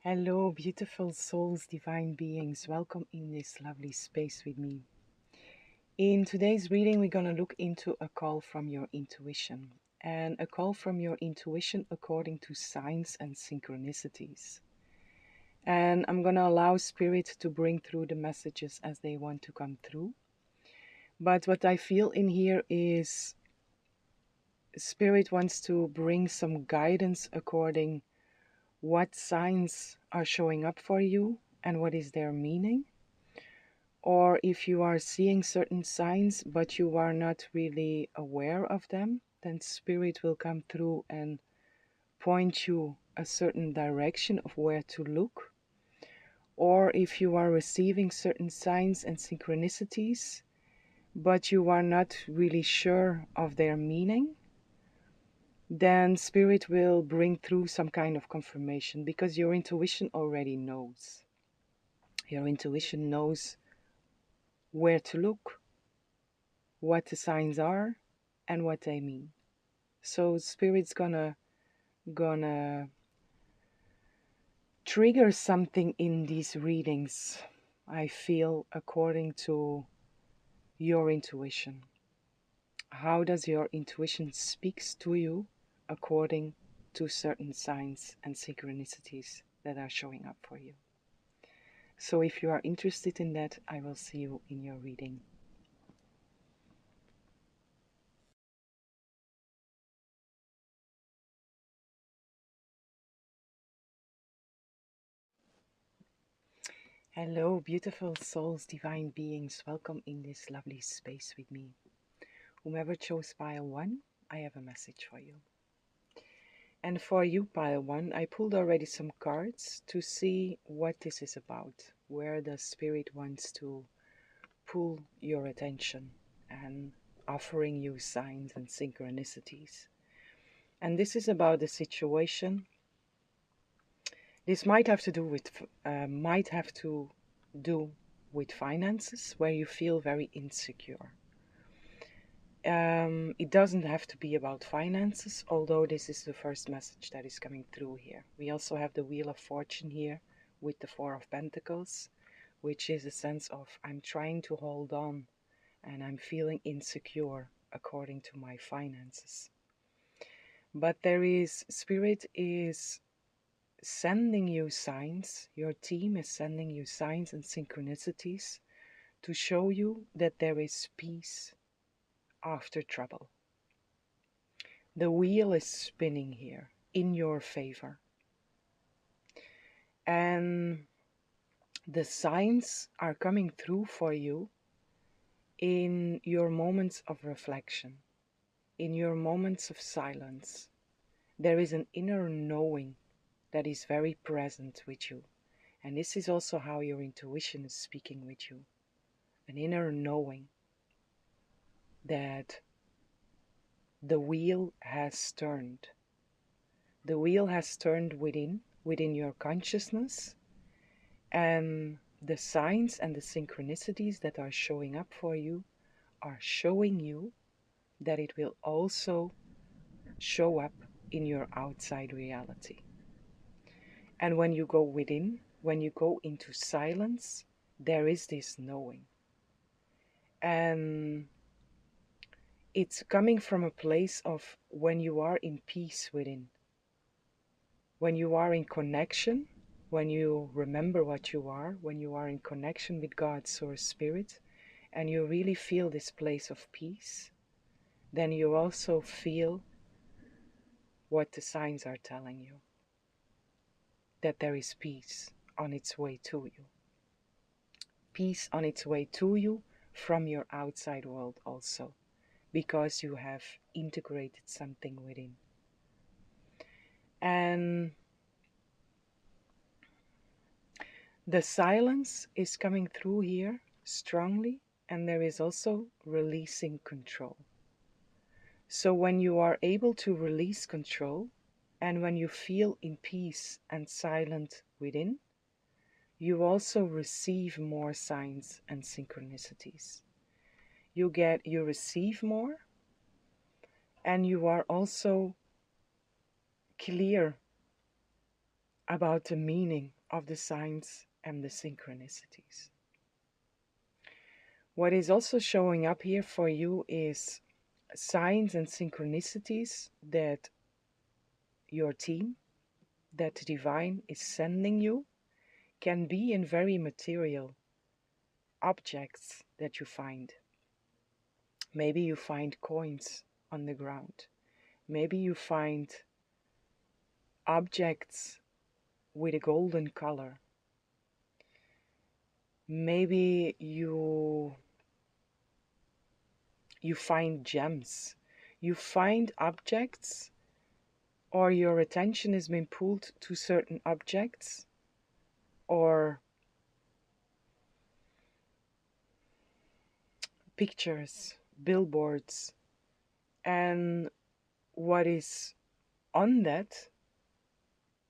Hello, beautiful souls, divine beings. Welcome in this lovely space with me. In today's reading, we're going to look into a call from your intuition, and a call from your intuition according to signs and synchronicities. And I'm going to allow Spirit to bring through the messages as they want to come through. But what I feel in here is Spirit wants to bring some guidance according what signs are showing up for you and what is their meaning. Or if you are seeing certain signs but you are not really aware of them, then Spirit will come through and point you a certain direction of where to look. Or if you are receiving certain signs and synchronicities but you are not really sure of their meaning, then Spirit will bring through some kind of confirmation, because your intuition already knows. Your intuition knows where to look, what the signs are, and what they mean. So Spirit's gonna trigger something in these readings, I feel, according to your intuition. How does your intuition speaks to you according to certain signs and synchronicities that are showing up for you? So if you are interested in that, I will see you in your reading. Hello, beautiful souls, divine beings. Welcome in this lovely space with me. Whomever chose pile 1, I have a message for you. And for you, pile 1, I pulled already some cards to see what this is about, where the Spirit wants to pull your attention and offering you signs and synchronicities. And this is about the situation. This might have to do with finances, where you feel very insecure. It doesn't have to be about finances, although this is the first message that is coming through here. We also have the Wheel of Fortune here with the Four of Pentacles, which is a sense of I'm trying to hold on and I'm feeling insecure according to my finances. But Spirit is sending you signs, your team is sending you signs and synchronicities to show you that there is peace after trouble. The wheel is spinning here in your favor. And the signs are coming through for you in your moments of reflection, in your moments of silence. There is an inner knowing that is very present with you. And this is also how your intuition is speaking with you. An inner knowing that the wheel has turned. The wheel has turned within your consciousness, and the signs and the synchronicities that are showing up for you are showing you that it will also show up in your outside reality. And when you go within, when you go into silence, there is this knowing. And it's coming from a place of when you are in peace within, when you are in connection, when you remember what you are, when you are in connection with God's Source Spirit, and you really feel this place of peace, then you also feel what the signs are telling you, that there is peace on its way to you. Peace on its way to you from your outside world also, because you have integrated something within. And the silence is coming through here strongly, and there is also releasing control. So when you are able to release control, and when you feel in peace and silent within, you also receive more signs and synchronicities. You receive more, and you are also clear about the meaning of the signs and the synchronicities. What is also showing up here for you is signs and synchronicities that your team, that the divine is sending you, can be in very material objects that you find. Maybe you find coins on the ground. Maybe you find objects with a golden color. Maybe you find gems. You find objects, or your attention has been pulled to certain objects or pictures, billboards, and what is on that,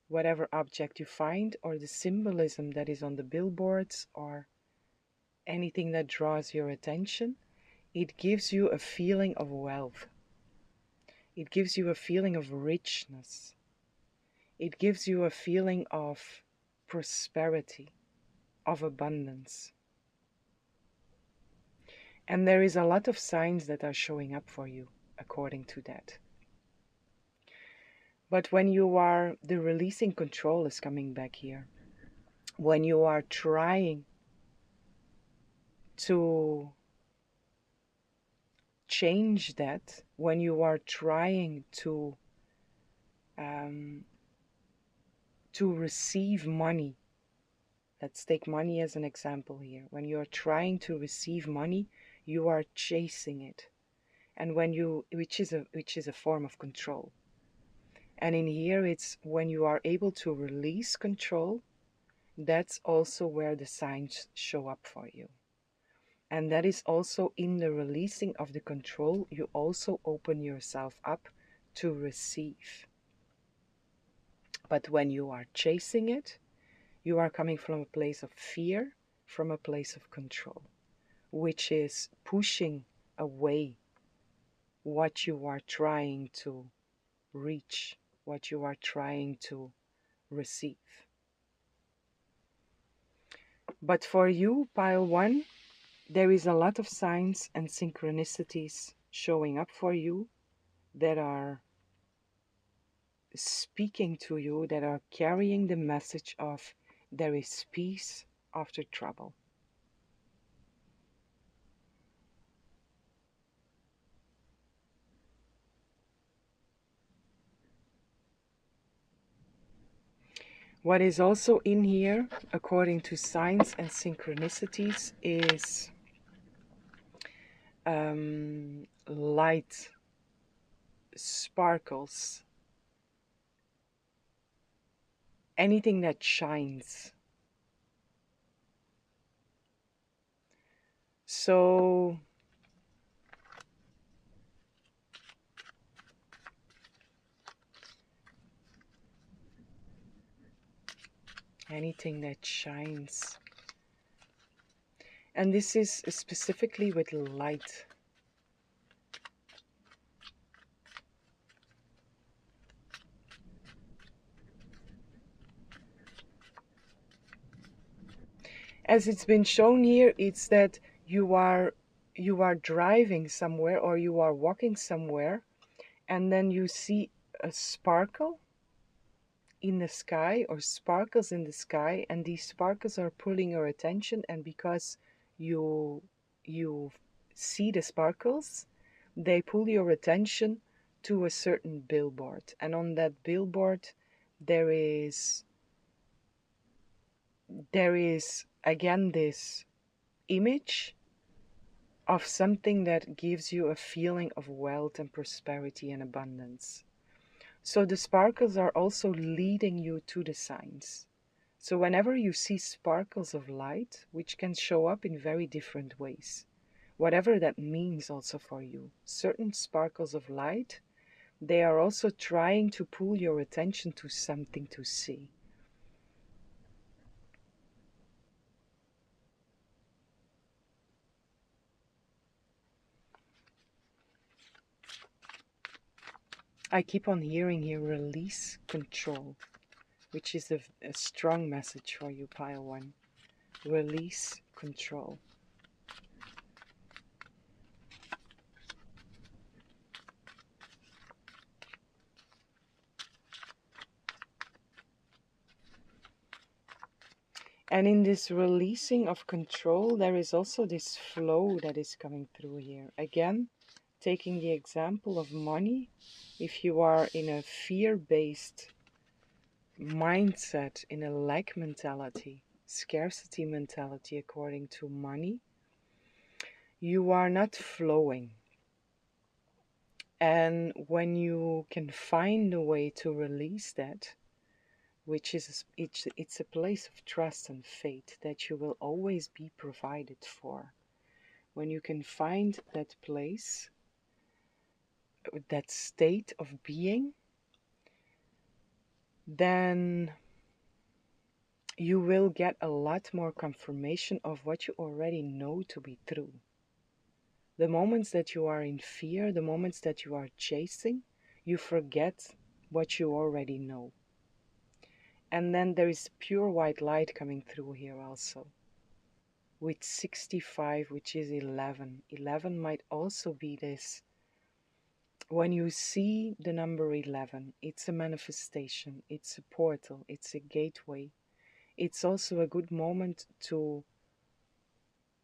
whatever object you find, or the symbolism that is on the billboards, or anything that draws your attention, it gives you a feeling of wealth. It gives you a feeling of richness. It gives you a feeling of prosperity, of abundance. And there is a lot of signs that are showing up for you according to that. But when you are, the releasing control is coming back here. When you are trying to change that, when you are trying to receive money, let's take money as an example here. When you are trying to receive money, you are chasing it, and when you, which is a form of control. And in here, it's when you are able to release control, that's also where the signs show up for you. And that is also in the releasing of the control, you also open yourself up to receive. But when you are chasing it, you are coming from a place of fear, from a place of control, which is pushing away what you are trying to reach, what you are trying to receive. But for you, pile one, there is a lot of signs and synchronicities showing up for you that are speaking to you, that are carrying the message of there is peace after trouble. What is also in here, according to signs and synchronicities, is light, sparkles, anything that shines. So anything that shines. And this is specifically with light. As it's been shown here, it's that you are driving somewhere, or you are walking somewhere, and then you see a sparkle in the sky, or sparkles in the sky, and these sparkles are pulling your attention, and because you see the sparkles, they pull your attention to a certain billboard, and on that billboard there is again this image of something that gives you a feeling of wealth and prosperity and abundance. So the sparkles are also leading you to the signs. So whenever you see sparkles of light, which can show up in very different ways, whatever that means also for you, certain sparkles of light, they are also trying to pull your attention to something to see. I keep on hearing here, release control. which is a strong message for you, pile 1. Release control. And in this releasing of control, there is also this flow that is coming through here. Again, taking the example of money, if you are in a fear-based mindset, in a lack mentality, scarcity mentality according to money, you are not flowing. And when you can find a way to release that, which is it's a place of trust and faith that you will always be provided for. When you can find that place, that state of being, then you will get a lot more confirmation of what you already know to be true. The moments that you are in fear, the moments that you are chasing, you forget what you already know. And then there is pure white light coming through here also. With 65, which is 11. 11 might also be this. When you see the number 11, it's a manifestation, it's a portal, it's a gateway. It's also a good moment to,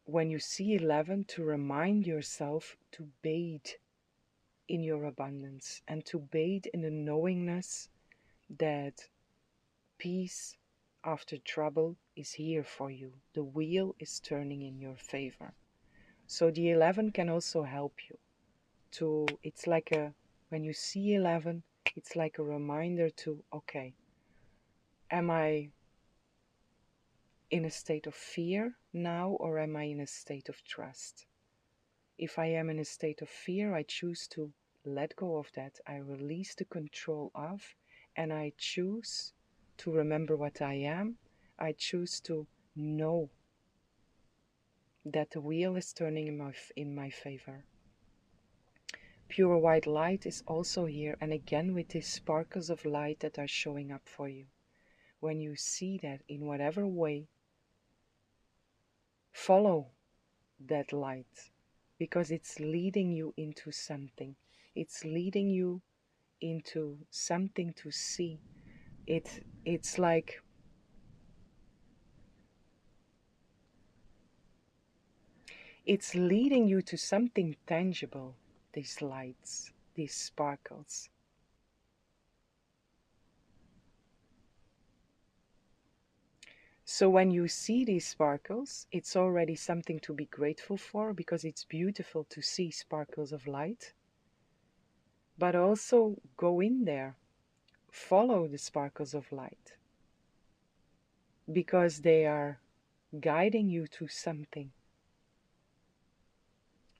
when you see 11, to remind yourself to bathe in your abundance and to bathe in the knowingness that peace after trouble is here for you. The wheel is turning in your favor. So the 11 can also help you to, it's like a, when you see 11, it's like a reminder to, okay, am I in a state of fear now, or am I in a state of trust? If I am in a state of fear, I choose to let go of that. I release the control of, and I choose to remember what I am. I choose to know that the wheel is turning in my favor. Pure white light is also here, and again with these sparkles of light that are showing up for you. When you see that in whatever way, follow that light, because it's leading you into something. It's leading you into something to see. It's like it's leading you to something tangible, these lights, these sparkles. So when you see these sparkles, it's already something to be grateful for, because it's beautiful to see sparkles of light. But also go in there, follow the sparkles of light, because they are guiding you to something.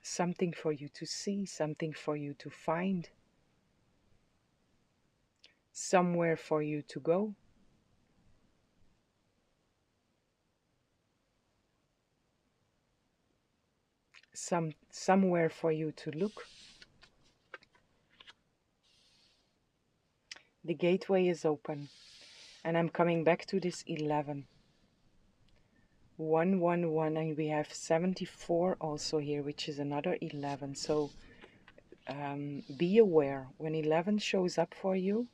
Something for you to see, something for you to find, somewhere for you to go. Somewhere for you to look. The gateway is open, and I'm coming back to this 11. 111, and we have 74 also here, which is another 11. So be aware when 11 shows up for you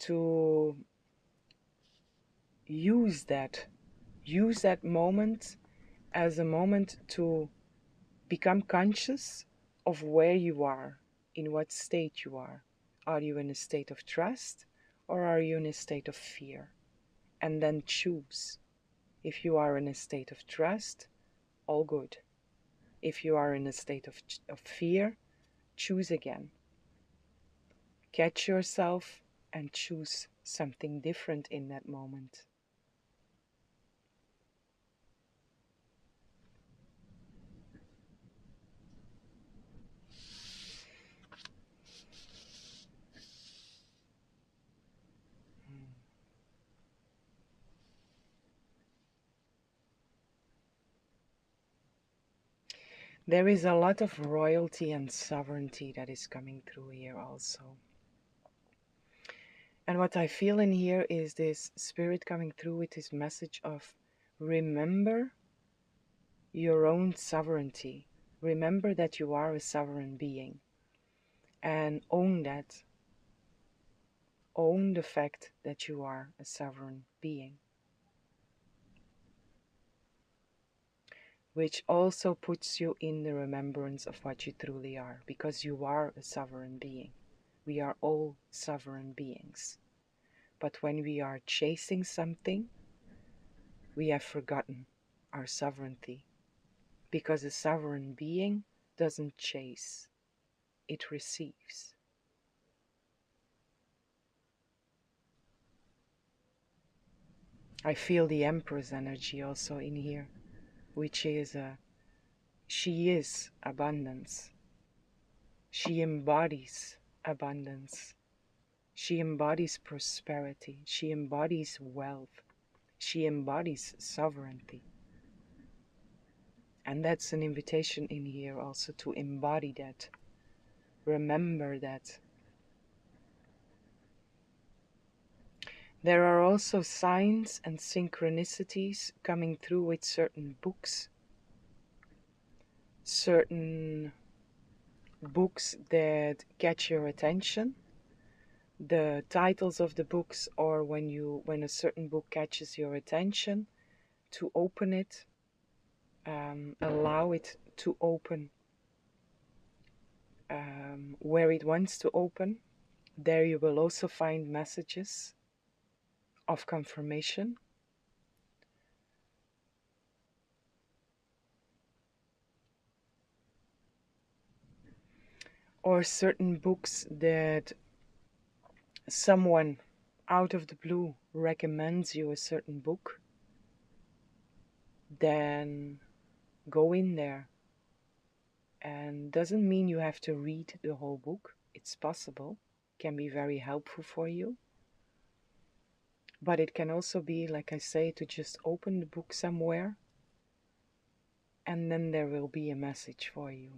to use that moment as a moment to become conscious of where you are, in what state you are. Are you in a state of trust, or are you in a state of fear? And then choose. If you are in a state of trust, all good. If you are in a state of fear, choose again. Catch yourself and choose something different in that moment. There is a lot of royalty and sovereignty that is coming through here also. And what I feel in here is this spirit coming through with this message of remember your own sovereignty. Remember that you are a sovereign being and own that. Own the fact that you are a sovereign being. Which also puts you in the remembrance of what you truly are, because you are a sovereign being. We are all sovereign beings. But when we are chasing something, we have forgotten our sovereignty. Because a sovereign being doesn't chase, it receives. I feel the Empress energy also in here, which is she is abundance. She embodies abundance. She embodies prosperity. She embodies wealth. She embodies sovereignty. And that's an invitation in here also to embody that. Remember that. There are also signs and synchronicities coming through with certain books. Certain books that catch your attention. The titles of the books, or when a certain book catches your attention, to open it, allow it to open where it wants to open. There you will also find messages of confirmation. Or certain books that someone out of the blue recommends you a certain book, then go in there. And doesn't mean you have to read the whole book. It's possible. Can be very helpful for you. But it can also be, like I say, to just open the book somewhere, and then there will be a message for you.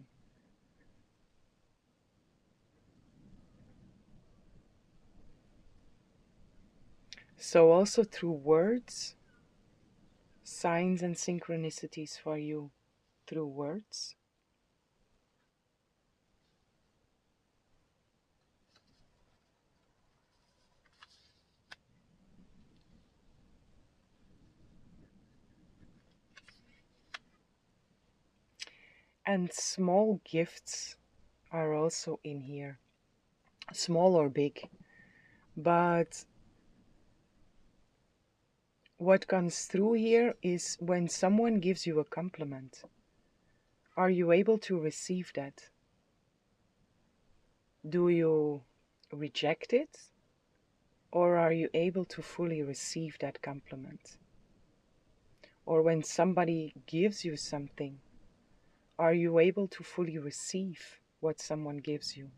So also through words, signs and synchronicities for you through words. And small gifts are also in here, small or big. But what comes through here is when someone gives you a compliment, are you able to receive that? Do you reject it? Or are you able to fully receive that compliment? Or when somebody gives you something, are you able to fully receive what someone gives you?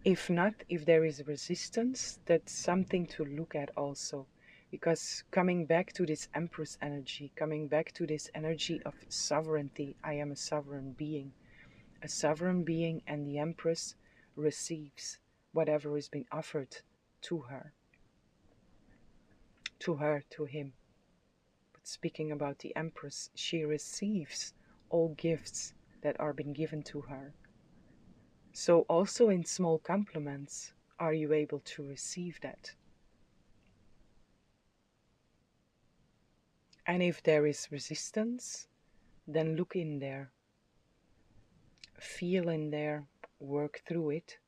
If not, if there is resistance, that's something to look at also. Because coming back to this Empress energy, coming back to this energy of sovereignty, I am a sovereign being. A sovereign being, and the Empress receives whatever has been offered to her. To him. But speaking about the Empress, she receives all gifts that are being given to her. So also in small compliments, are you able to receive that? And if there is resistance, then look in there. Feel in there, work through it.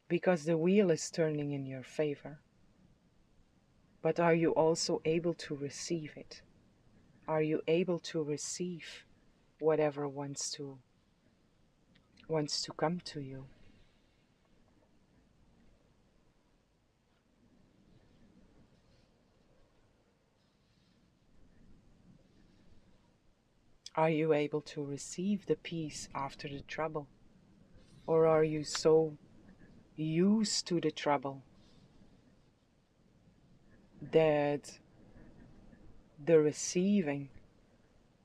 Because the wheel is turning in your favor. But are you also able to receive it? Are you able to receive whatever wants to come to you? Are you able to receive the peace after the trouble? Or are you so used to the trouble that the receiving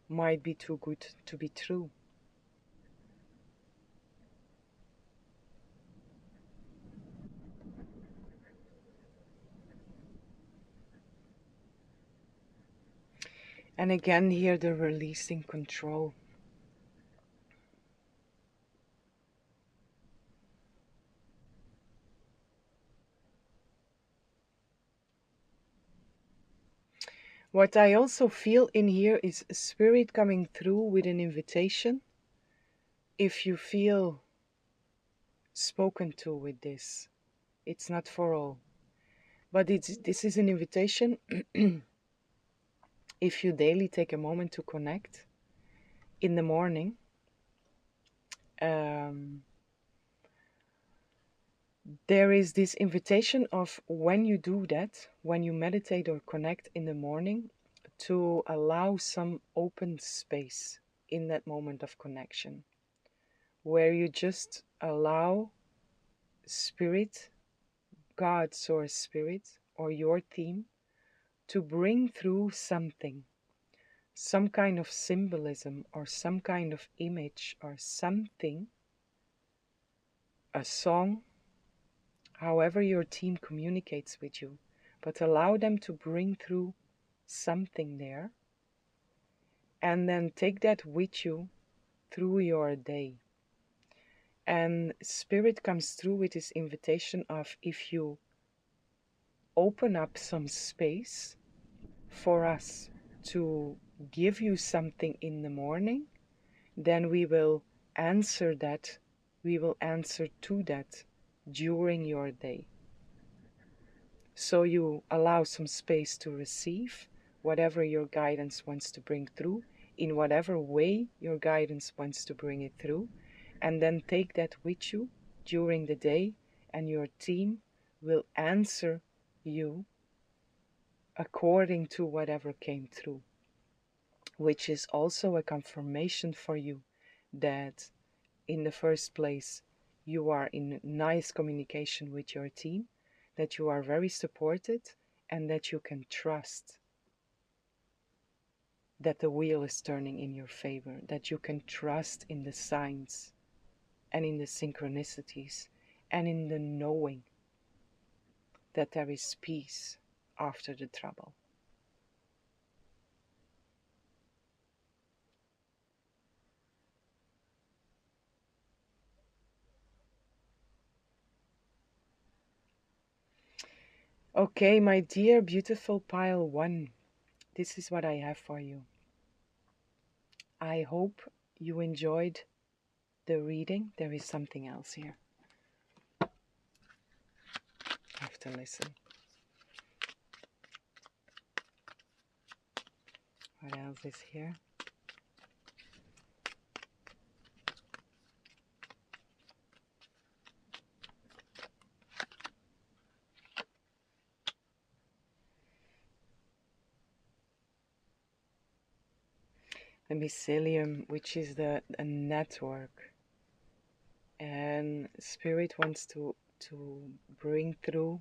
might be too good to be true? And again, here the releasing control. What I also feel in here is spirit coming through with an invitation. If you feel spoken to with this, it's not for all, but this is an invitation. If you daily take a moment to connect in the morning, um, there is this invitation of when you do that, when you meditate or connect in the morning, to allow some open space in that moment of connection, where you just allow spirit, God, source spirit, or your team to bring through something, some kind of symbolism or some kind of image or something, a song, however your team communicates with you, but allow them to bring through something there, and then take that with you through your day. And spirit comes through with this invitation of, if you open up some space for us to give you something in the morning, then we will answer that, we will answer to that during your day. So you allow some space to receive whatever your guidance wants to bring through, in whatever way your guidance wants to bring it through, and then take that with you during the day, and your team will answer you according to whatever came through, which is also a confirmation for you that in the first place you are in nice communication with your team, that you are very supported, and that you can trust that the wheel is turning in your favor, that you can trust in the signs and in the synchronicities and in the knowing that there is peace after the trouble. Okay, my dear beautiful pile one, this is what I have for you. I hope you enjoyed the reading. There is something else here. I have to listen. What else is here? The mycelium, which is a network, and spirit wants to bring through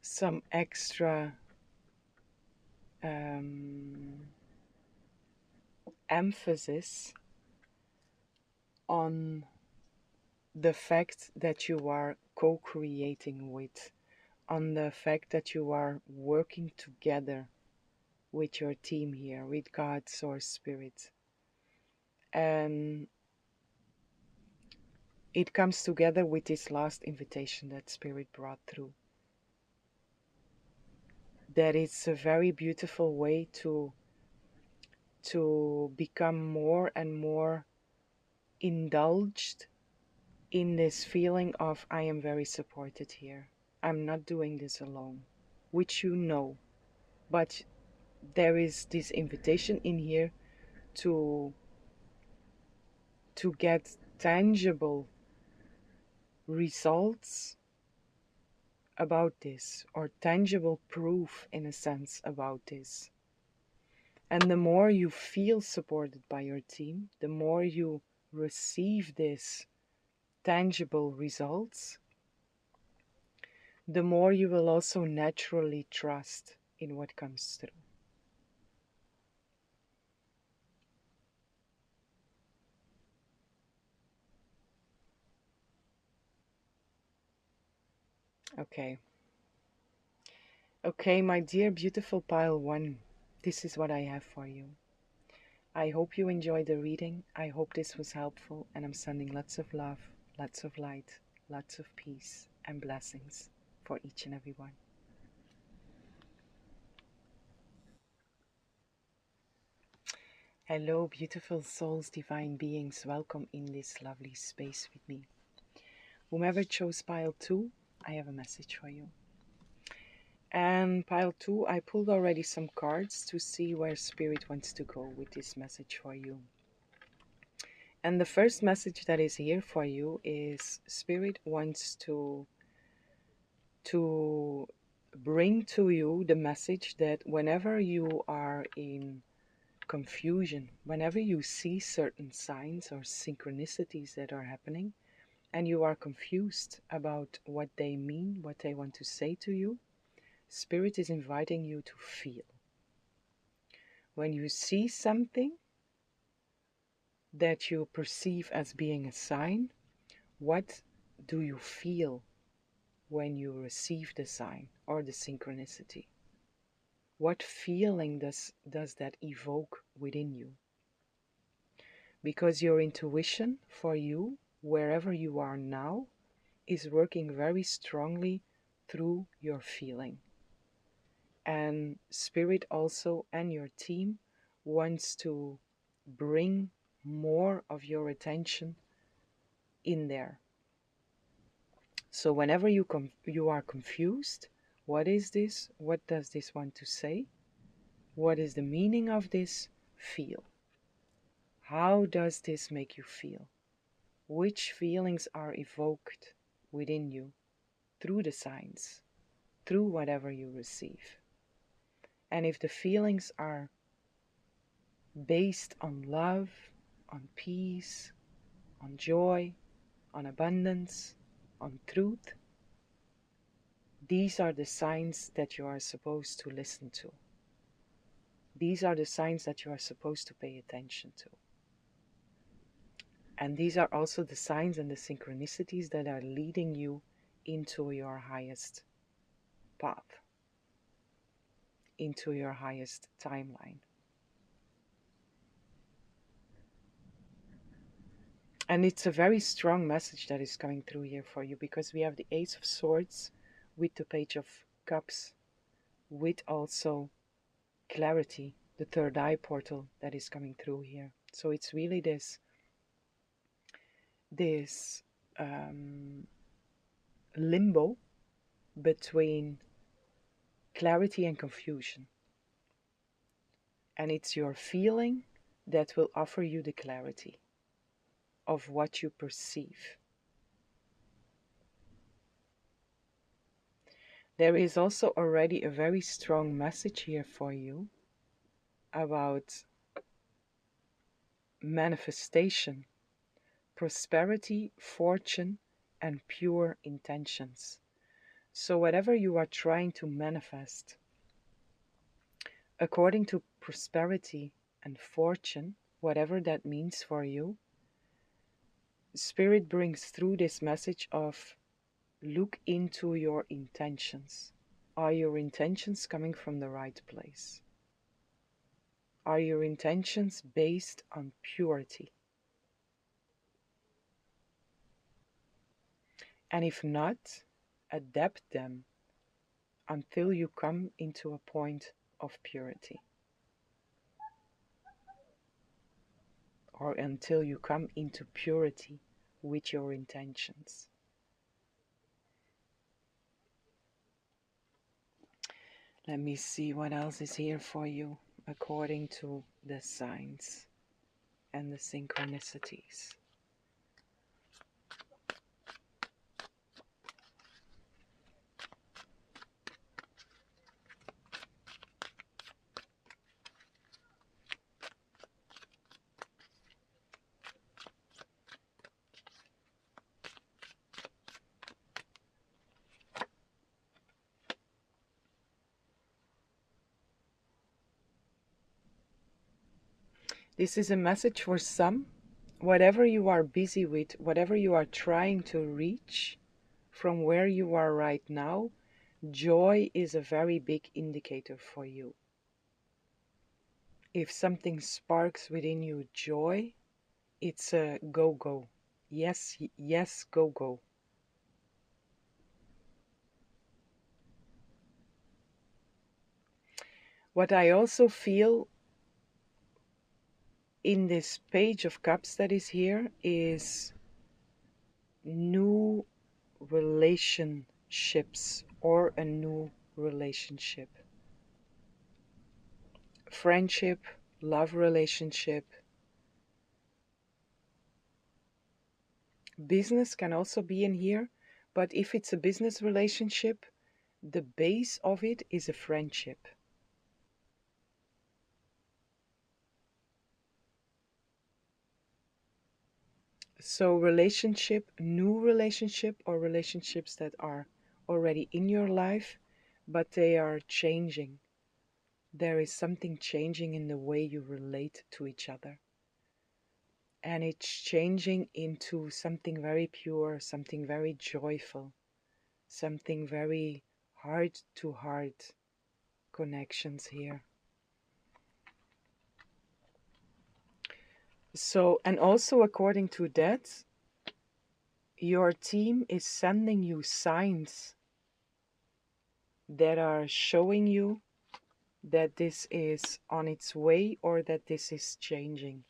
some extra emphasis on the fact that you are co-creating with, on the fact that you are working together with your team here, with God, Source, Spirit. And it comes together with this last invitation that Spirit brought through. That it's a very beautiful way to become more and more indulged in this feeling of, I am very supported here. I'm not doing this alone, which you know. But there is this invitation in here to get tangible results about this, or tangible proof in a sense about this. And the more you feel supported by your team, the more you receive this tangible results, the more you will also naturally trust in what comes through. Okay. Okay, my dear beautiful pile one. this is what I have for you. I hope you enjoyed the reading. I hope this was helpful, and I'm sending lots of love, lots of light, lots of peace and blessings for each and every one. Hello, beautiful souls, divine beings. Welcome in this lovely space with me. Whomever chose pile 2, I have a message for you. And pile 2, I pulled already some cards to see where Spirit wants to go with this message for you. And the first message that is here for you is Spirit wants to bring to you the message that whenever you are in confusion, whenever you see certain signs or synchronicities that are happening, and you are confused about what they mean, what they want to say to you, Spirit is inviting you to feel. When you see something that you perceive as being a sign, what do you feel when you receive the sign or the synchronicity? What feeling does that evoke within you? Because your intuition for you, wherever you are now, is working very strongly through your feeling. And Spirit also and your team wants to bring more of your attention in there. So whenever you are confused, what is this? What does this want to say? What is the meaning of this? Feel. How does this make you feel? Which feelings are evoked within you through the signs, through whatever you receive? And if the feelings are based on love, on peace, on joy, on abundance, on truth, these are the signs that you are supposed to listen to. These are the signs that you are supposed to pay attention to. And these are also the signs and the synchronicities that are leading you into your highest path, into your highest timeline. And it's a very strong message that is coming through here for you, because we have the Ace of Swords with the Page of Cups, with also clarity, the third eye portal that is coming through here. So it's really this limbo between clarity and confusion. And it's your feeling that will offer you the clarity of what you perceive. There is also already a very strong message here for you about manifestation, prosperity, fortune, and pure intentions. So whatever you are trying to manifest, according to prosperity and fortune, whatever that means for you, Spirit brings through this message of look into your intentions. Are your intentions coming from the right place? Are your intentions based on purity? And if not, adapt them until you come into a point of purity. Or until you come into purity with your intentions. Let me see what else is here for you according to the signs and the synchronicities. This is a message for some. Whatever you are busy with, whatever you are trying to reach from where you are right now, joy is a very big indicator for you. If something sparks within you joy, it's a go go. Yes, yes, go go. What I also feel in this page of cups that is here is new relationships or a new relationship. Friendship, love relationship. Business can also be in here, but if it's a business relationship, the base of it is a friendship. So relationship, new relationship, or relationships that are already in your life, but they are changing. There is something changing in the way you relate to each other. And it's changing into something very pure, something very joyful, something very heart to heart connections here. So, and also according to that, your team is sending you signs that are showing you that this is on its way or that this is changing.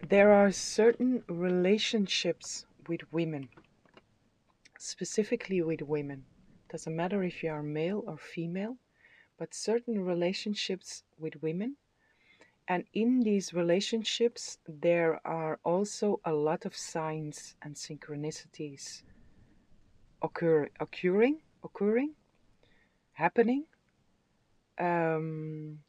There are certain relationships with women, specifically with women. Doesn't matter if you are male or female, but certain relationships with women. And in these relationships, there are also a lot of signs and synchronicities occurring, happening, um,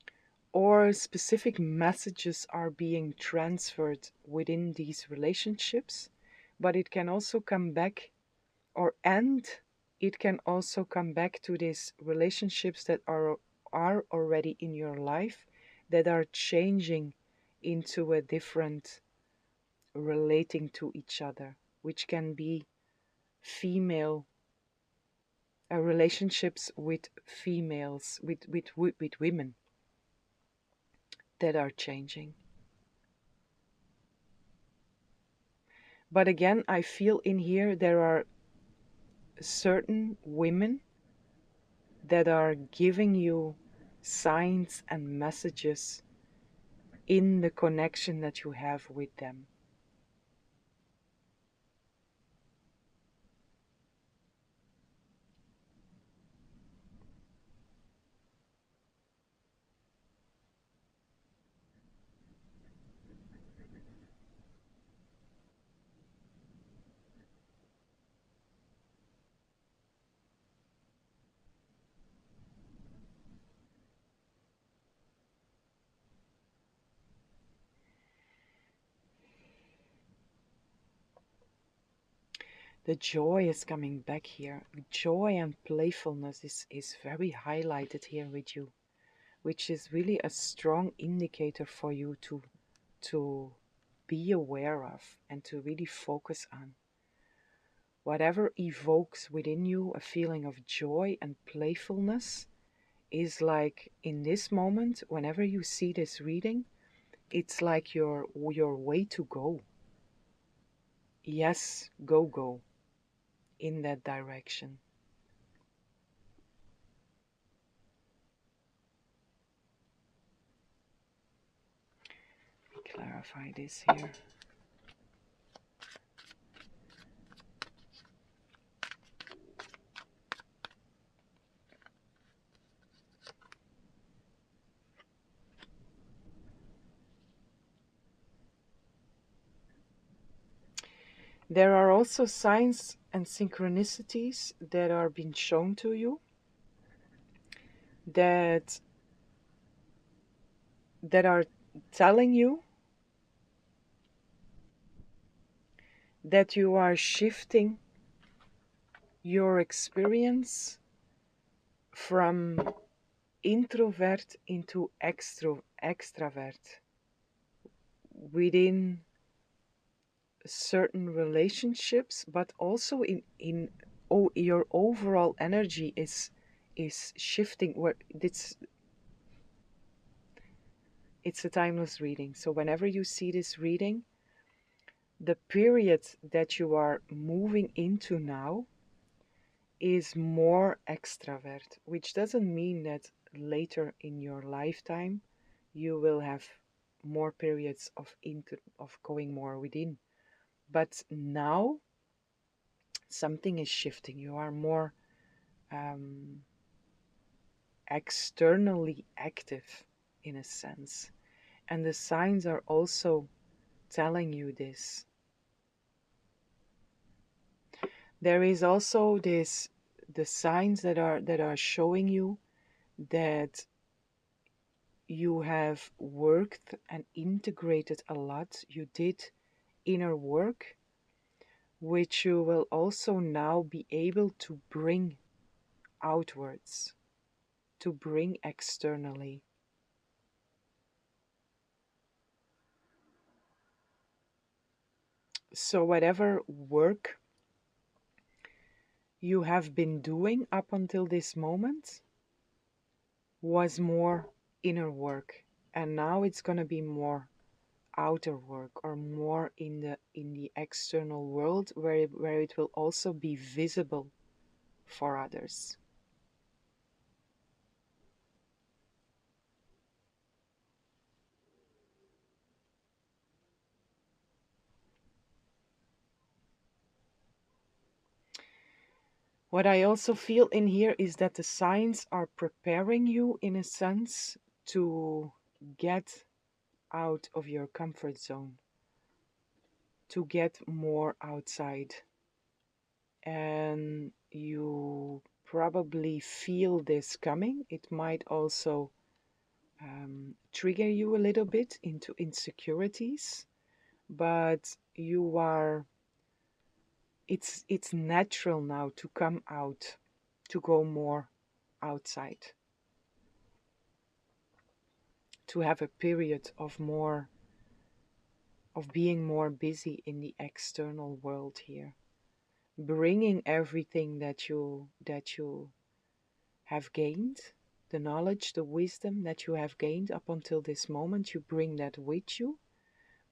or specific messages are being transferred within these relationships. But it can also come back, it can also come back to these relationships that are already in your life, that are changing into a different relating to each other, which can be female relationships with females, with women that are changing. But again, I feel in here there are certain women that are giving you signs and messages in the connection that you have with them. The joy is coming back here. Joy and playfulness is very highlighted here with you, which is really a strong indicator for you to be aware of and to really focus on. Whatever evokes within you a feeling of joy and playfulness is like in this moment, whenever you see this reading, it's like your way to go. Yes, go in that direction. Let me clarify this here. There are also signs and synchronicities that are being shown to you that are telling you that you are shifting your experience from introvert into extravert within certain relationships, but also your overall energy is shifting. Where it's a timeless reading. So whenever you see this reading, the period that you are moving into now is more extravert, which doesn't mean that later in your lifetime you will have more periods of going more within. But now something is shifting. You are more um, externally active in a sense. And the signs are also telling you this. There is also the signs that are showing you that you have worked and integrated a lot. You did inner work, which you will also now be able to bring outwards, to bring externally. So, whatever work you have been doing up until this moment was more inner work, and now it's going to be more outer work, or more in the external world, where it will also be visible for others. What I also feel in here is that the signs are preparing you, in a sense, to get out of your comfort zone, to get more outside. And you probably feel this coming. It might also trigger you a little bit into insecurities, but it's natural now to come out, to go more outside, to have a period of being more busy in the external world here, bringing everything that you have gained, the knowledge, the wisdom that you have gained up until this moment. You bring that with you,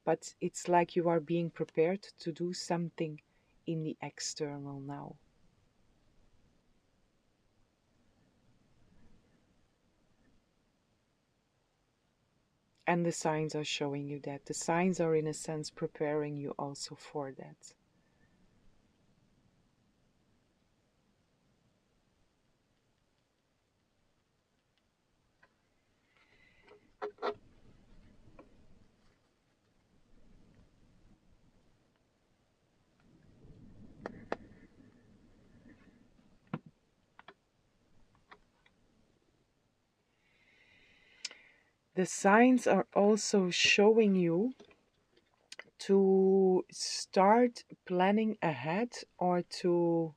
but it's like you are being prepared to do something in the external now. And the signs are showing you that. The signs are, in a sense, preparing you also for that. The signs are also showing you to start planning ahead, or to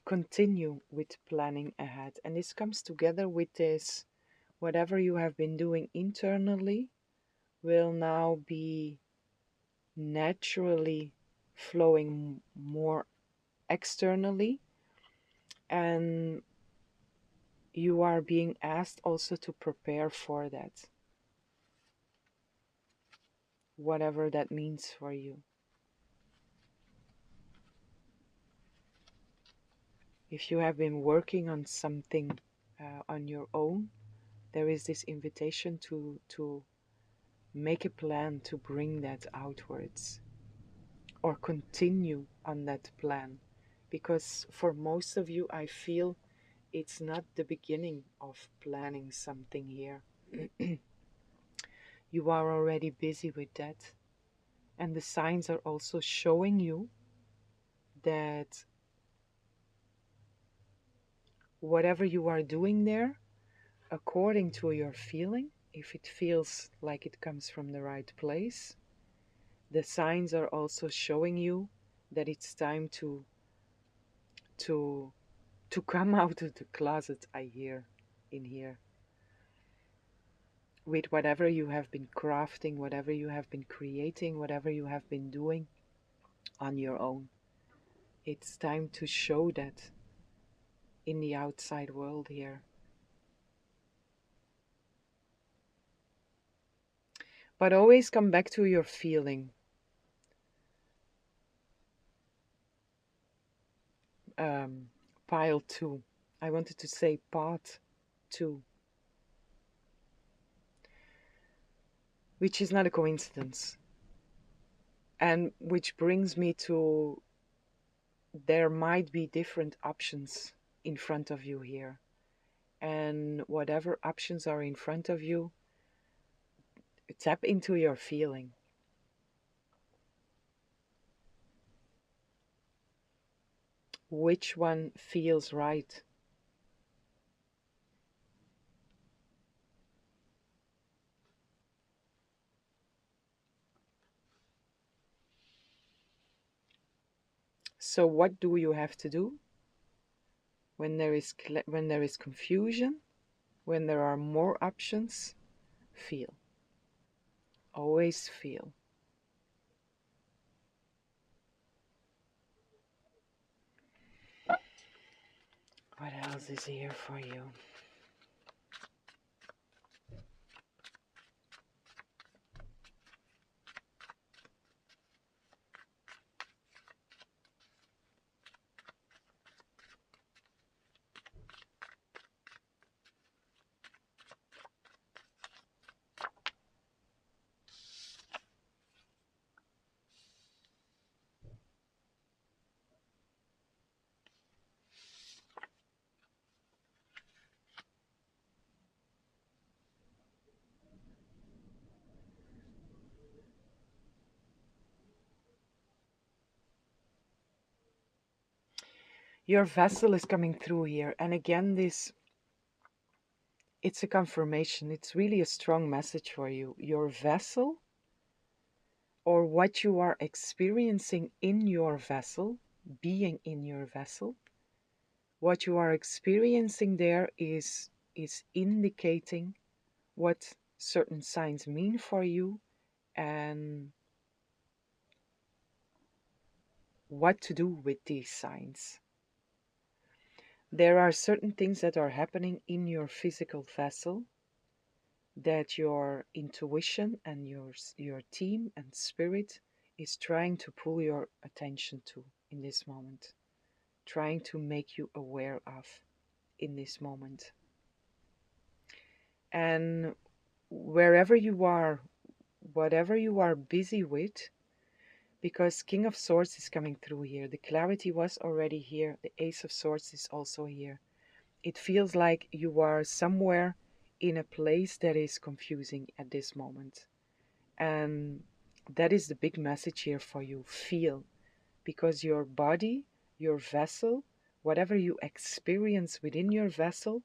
continue with planning ahead. And this comes together with this: whatever you have been doing internally will now be naturally flowing more externally, and you are being asked also to prepare for that, whatever that means for you. If you have been working on something on your own, there is this invitation to make a plan to bring that outwards, or continue on that plan. Because for most of you, I feel it's not the beginning of planning something here. You are already busy with that. And the signs are also showing you that whatever you are doing there, according to your feeling, if it feels like it comes from the right place, The signs are also showing you that it's time to to come out of the closet, I hear in here. With whatever you have been crafting, whatever you have been creating, whatever you have been doing on your own. It's time to show that in the outside world here. But always come back to your feeling. Um, Pile 2. I wanted to say part 2, which is not a coincidence. And which brings me to, there might be different options in front of you here. And whatever options are in front of you, tap into your feeling. Which one feels right? So what do you have to do when there is confusion, when there are more options? Feel. Always feel. What else is here for you? Your vessel is coming through here. And again, it's a confirmation. It's really a strong message for you. Your vessel, or what you are experiencing in your vessel, being in your vessel, what you are experiencing there is indicating what certain signs mean for you and what to do with these signs. There are certain things that are happening in your physical vessel that your intuition and your team and spirit is trying to pull your attention to in this moment, trying to make you aware of in this moment. And wherever you are, whatever you are busy with, because King of Swords is coming through here, the clarity was already here, the Ace of Swords is also here. It feels like you are somewhere in a place that is confusing at this moment. And that is the big message here for you. Feel. Because your body, your vessel, whatever you experience within your vessel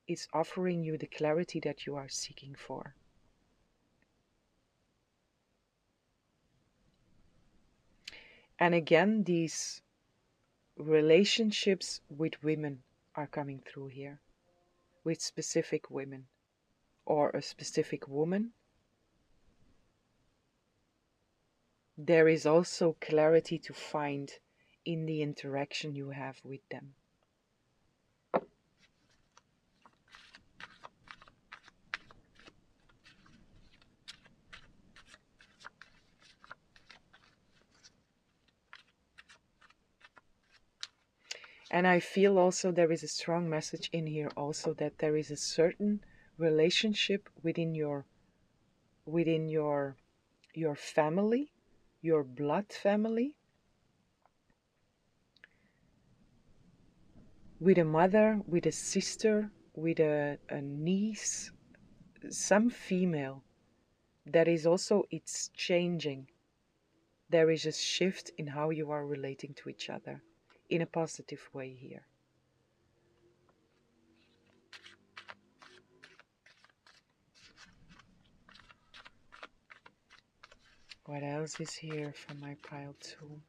is offering you the clarity that you are seeking for. And again, these relationships with women are coming through here, with specific women or a specific woman. There is also clarity to find in the interaction you have with them. And I feel also there is a strong message in here also that there is a certain relationship within your family, your blood family, with a mother, with a sister, with a niece, some female, that is also, it's changing. There is a shift in how you are relating to each other in a positive way here. What else is here from my pile 2?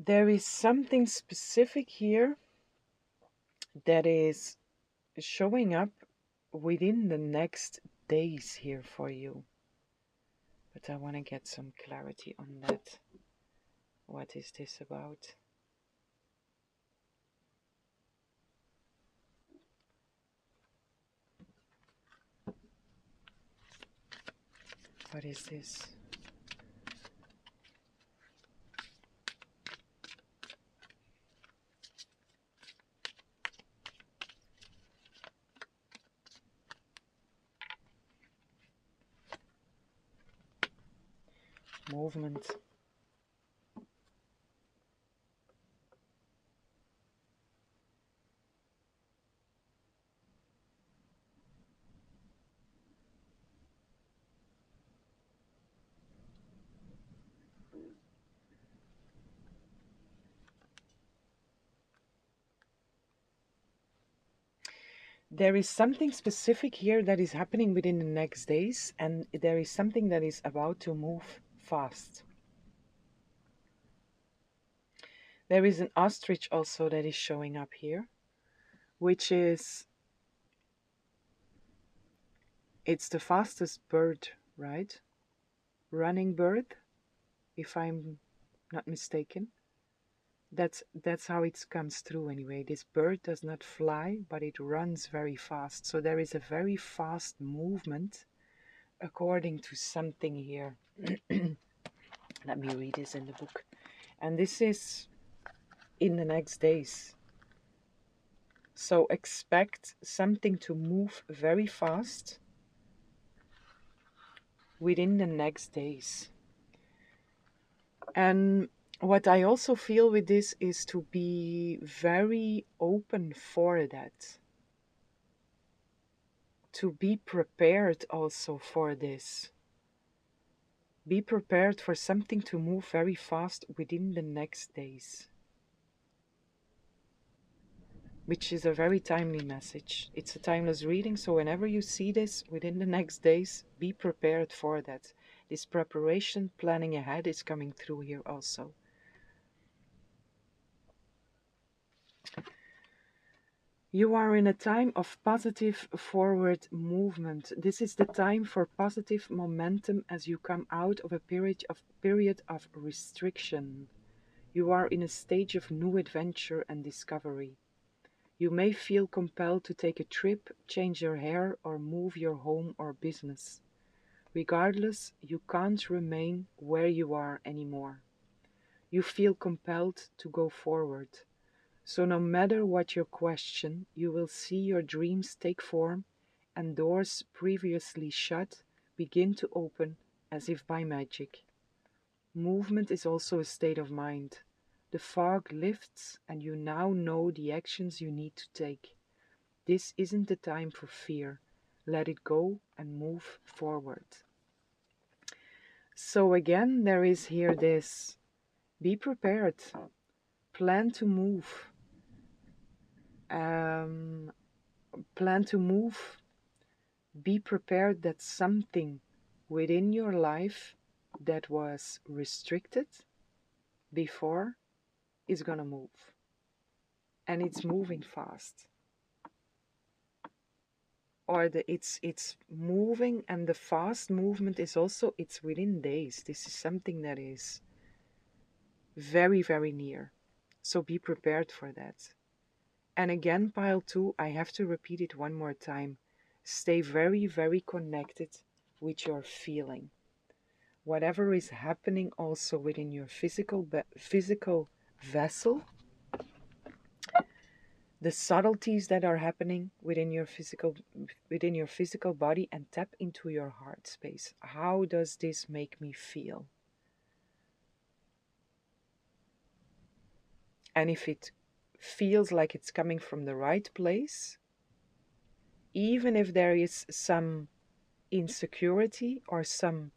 There is something specific here that is showing up within the next days here for you. But I want to get some clarity on that. What is this about? What is this? Movement. There is something specific here that is happening within the next days, and there is something that is about to move fast. There is an ostrich also that is showing up here, which is, it's the fastest bird, right? Running bird, if I'm not mistaken. That's how it comes through anyway. This bird does not fly, but it runs very fast. So there is a very fast movement according to something here. Let me read this in the book. And this is in the next days. So expect something to move very fast within the next days. And what I also feel with this is to be very open for that. To be prepared also for this. Be prepared for something to move very fast within the next days. Which is a very timely message. It's a timeless reading, so whenever you see this within the next days, be prepared for that. This preparation, planning ahead is coming through here also. You are in a time of positive forward movement. This is the time for positive momentum as you come out of a period of restriction. You are in a stage of new adventure and discovery. You may feel compelled to take a trip, change your hair, or move your home or business. Regardless, you can't remain where you are anymore. You feel compelled to go forward. So no matter what your question, you will see your dreams take form and doors previously shut begin to open as if by magic. Movement is also a state of mind. The fog lifts and you now know the actions you need to take. This isn't the time for fear. Let it go and move forward. So again, there is here this, be prepared, plan to move. Plan to move, be prepared that something within your life that was restricted before is gonna move. And it's moving fast. Or it's moving, and the fast movement is also, it's within days. This is something that is very, very near. So be prepared for that. And again, pile 2, I have to repeat it one more time. Stay very, very connected with your feeling. Whatever is happening also within your physical vessel, the subtleties that are happening within your physical body, and tap into your heart space. How does this make me feel? And if it feels like it's coming from the right place, even if there is some insecurity or some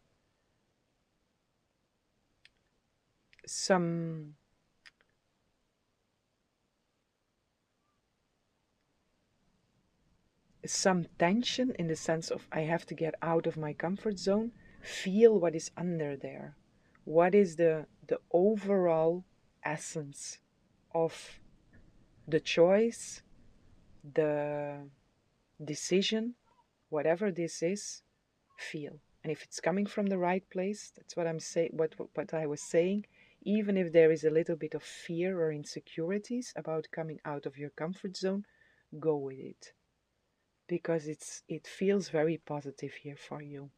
tension, in the sense of I have to get out of my comfort zone, feel what is under there. What is the overall essence of the choice, the decision, whatever this is, feel. And if it's coming from the right place, that's what I'm saying, what I was saying, even if there is a little bit of fear or insecurities about coming out of your comfort zone, go with it. Because it feels very positive here for you.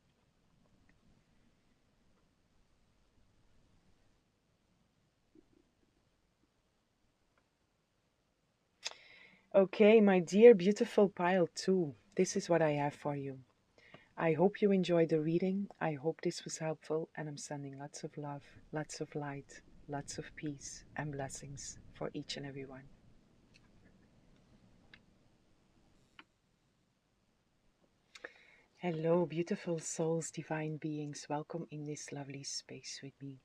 Okay, my dear beautiful pile 2, this is what I have for you. I hope you enjoyed the reading. I hope this was helpful, and I'm sending lots of love, lots of light, lots of peace and blessings for each and every one. Hello, beautiful souls, divine beings. Welcome in this lovely space with me.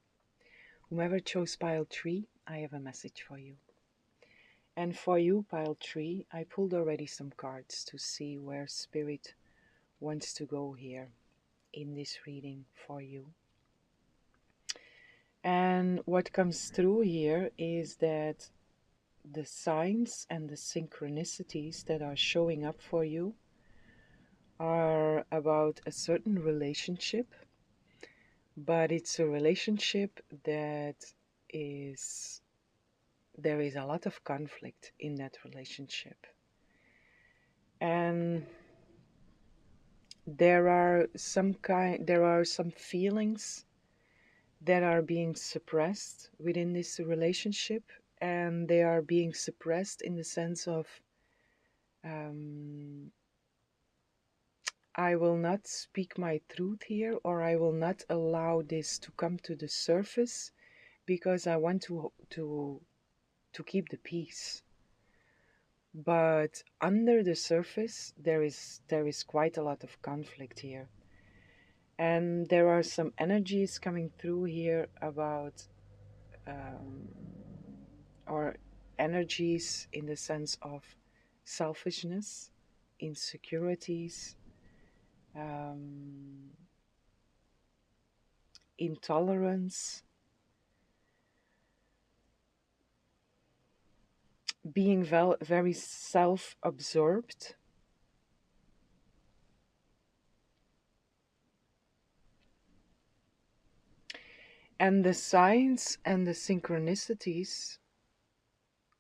Whomever chose pile 3, I have a message for you. And for you, pile 3, I pulled already some cards to see where Spirit wants to go here in this reading for you. And what comes through here is that the signs and the synchronicities that are showing up for you are about a certain relationship, but it's a relationship that there is a lot of conflict in that relationship. And there are some feelings that are being suppressed within this relationship, and they are being suppressed in the sense of I will not speak my truth here, or I will not allow this to come to the surface because I want to keep the peace. But under the surface there is quite a lot of conflict here. And there are some energies coming through here about or energies in the sense of selfishness, insecurities, intolerance, being very self-absorbed. And the signs and the synchronicities,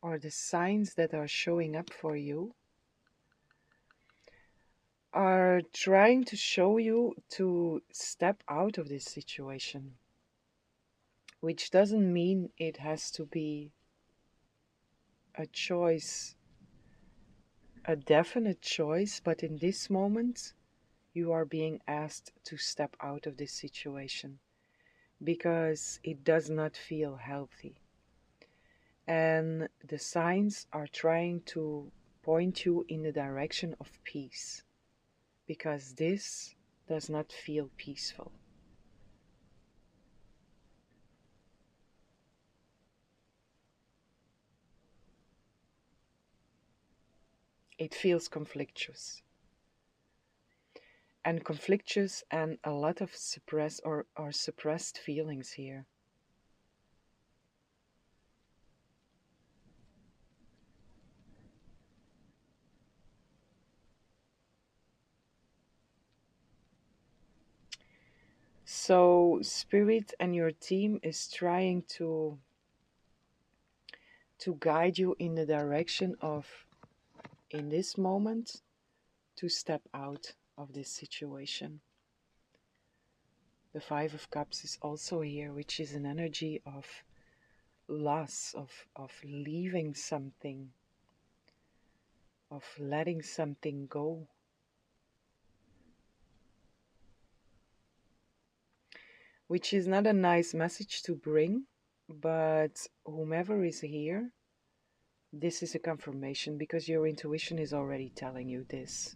or the signs that are showing up for you, are trying to show you to step out of this situation. Which doesn't mean it has to be a choice, a definite choice, but in this moment you are being asked to step out of this situation because it does not feel healthy. And the signs are trying to point you in the direction of peace, because this does not feel peaceful. It feels conflictuous. And conflictuous, and a lot of suppressed feelings here. So Spirit and your team is trying to guide you in the direction of, in this moment, to step out of this situation. The Five of Cups is also here, which is an energy of loss, of leaving something, of letting something go. Which is not a nice message to bring, but whomever is here, this is a confirmation because your intuition is already telling you this.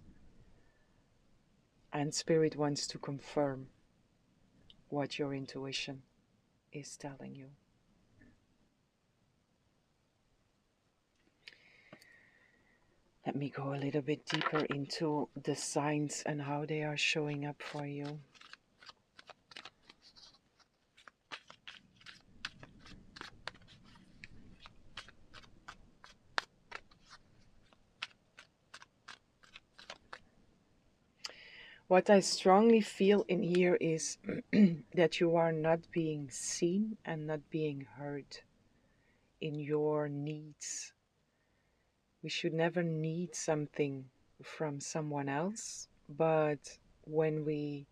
And Spirit wants to confirm what your intuition is telling you. Let me go a little bit deeper into the signs and how they are showing up for you. What I strongly feel in here is that you are not being seen and not being heard in your needs. We should never need something from someone else, but when we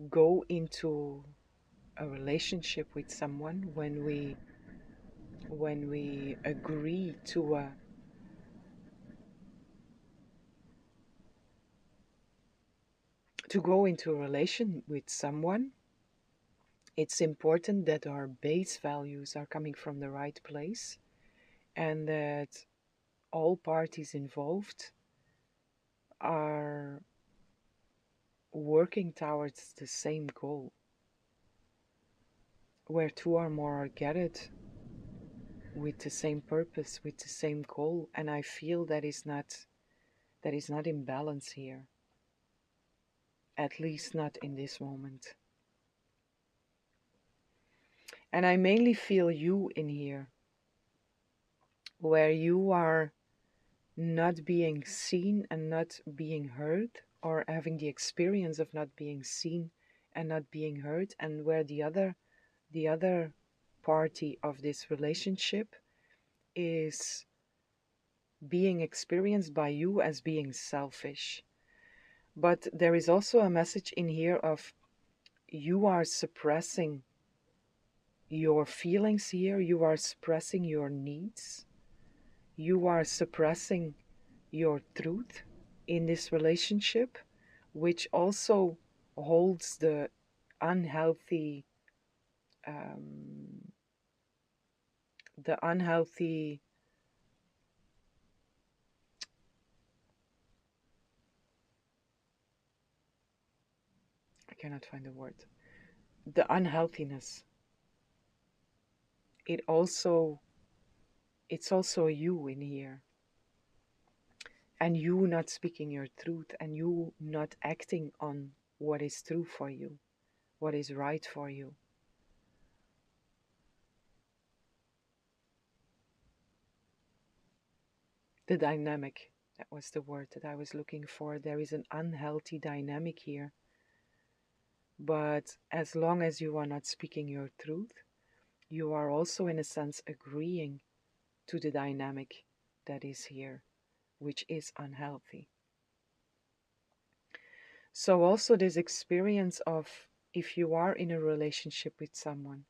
go into a relationship with someone, when we agree to go into a relation with someone, it's important that our base values are coming from the right place and that all parties involved are working towards the same goal. Where two or more are gathered with the same purpose, with the same goal, and I feel that is not in balance here. At least not in this moment. And I mainly feel you in here, where you are not being seen and not being heard, or having the experience of not being seen and not being heard, and where the other party of this relationship is being experienced by you as being selfish. But there is also a message in here of you are suppressing your feelings here, you are suppressing your needs, you are suppressing your truth in this relationship, which also holds the unhealthy um, the unhealthy I cannot find the word, the unhealthiness. It's also you in here, and you not speaking your truth, and you not acting on what is true for you, what is right for you. The dynamic, that was the word that I was looking for. There is an unhealthy dynamic here, but as long as you are not speaking your truth, you are also in a sense agreeing to the dynamic that is here, which is unhealthy. So also this experience of, if you are in a relationship with someone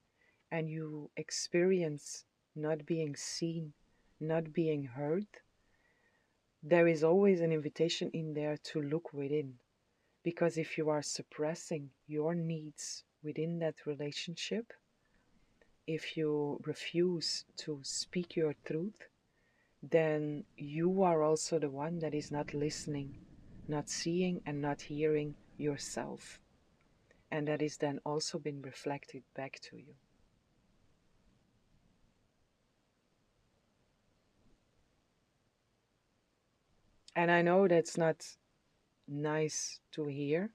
and you experience not being seen, not being heard, there is always an invitation in there to look within. Because if you are suppressing your needs within that relationship, if you refuse to speak your truth, then you are also the one that is not listening, not seeing and not hearing yourself. And that is then also been reflected back to you. And I know that's not nice to hear,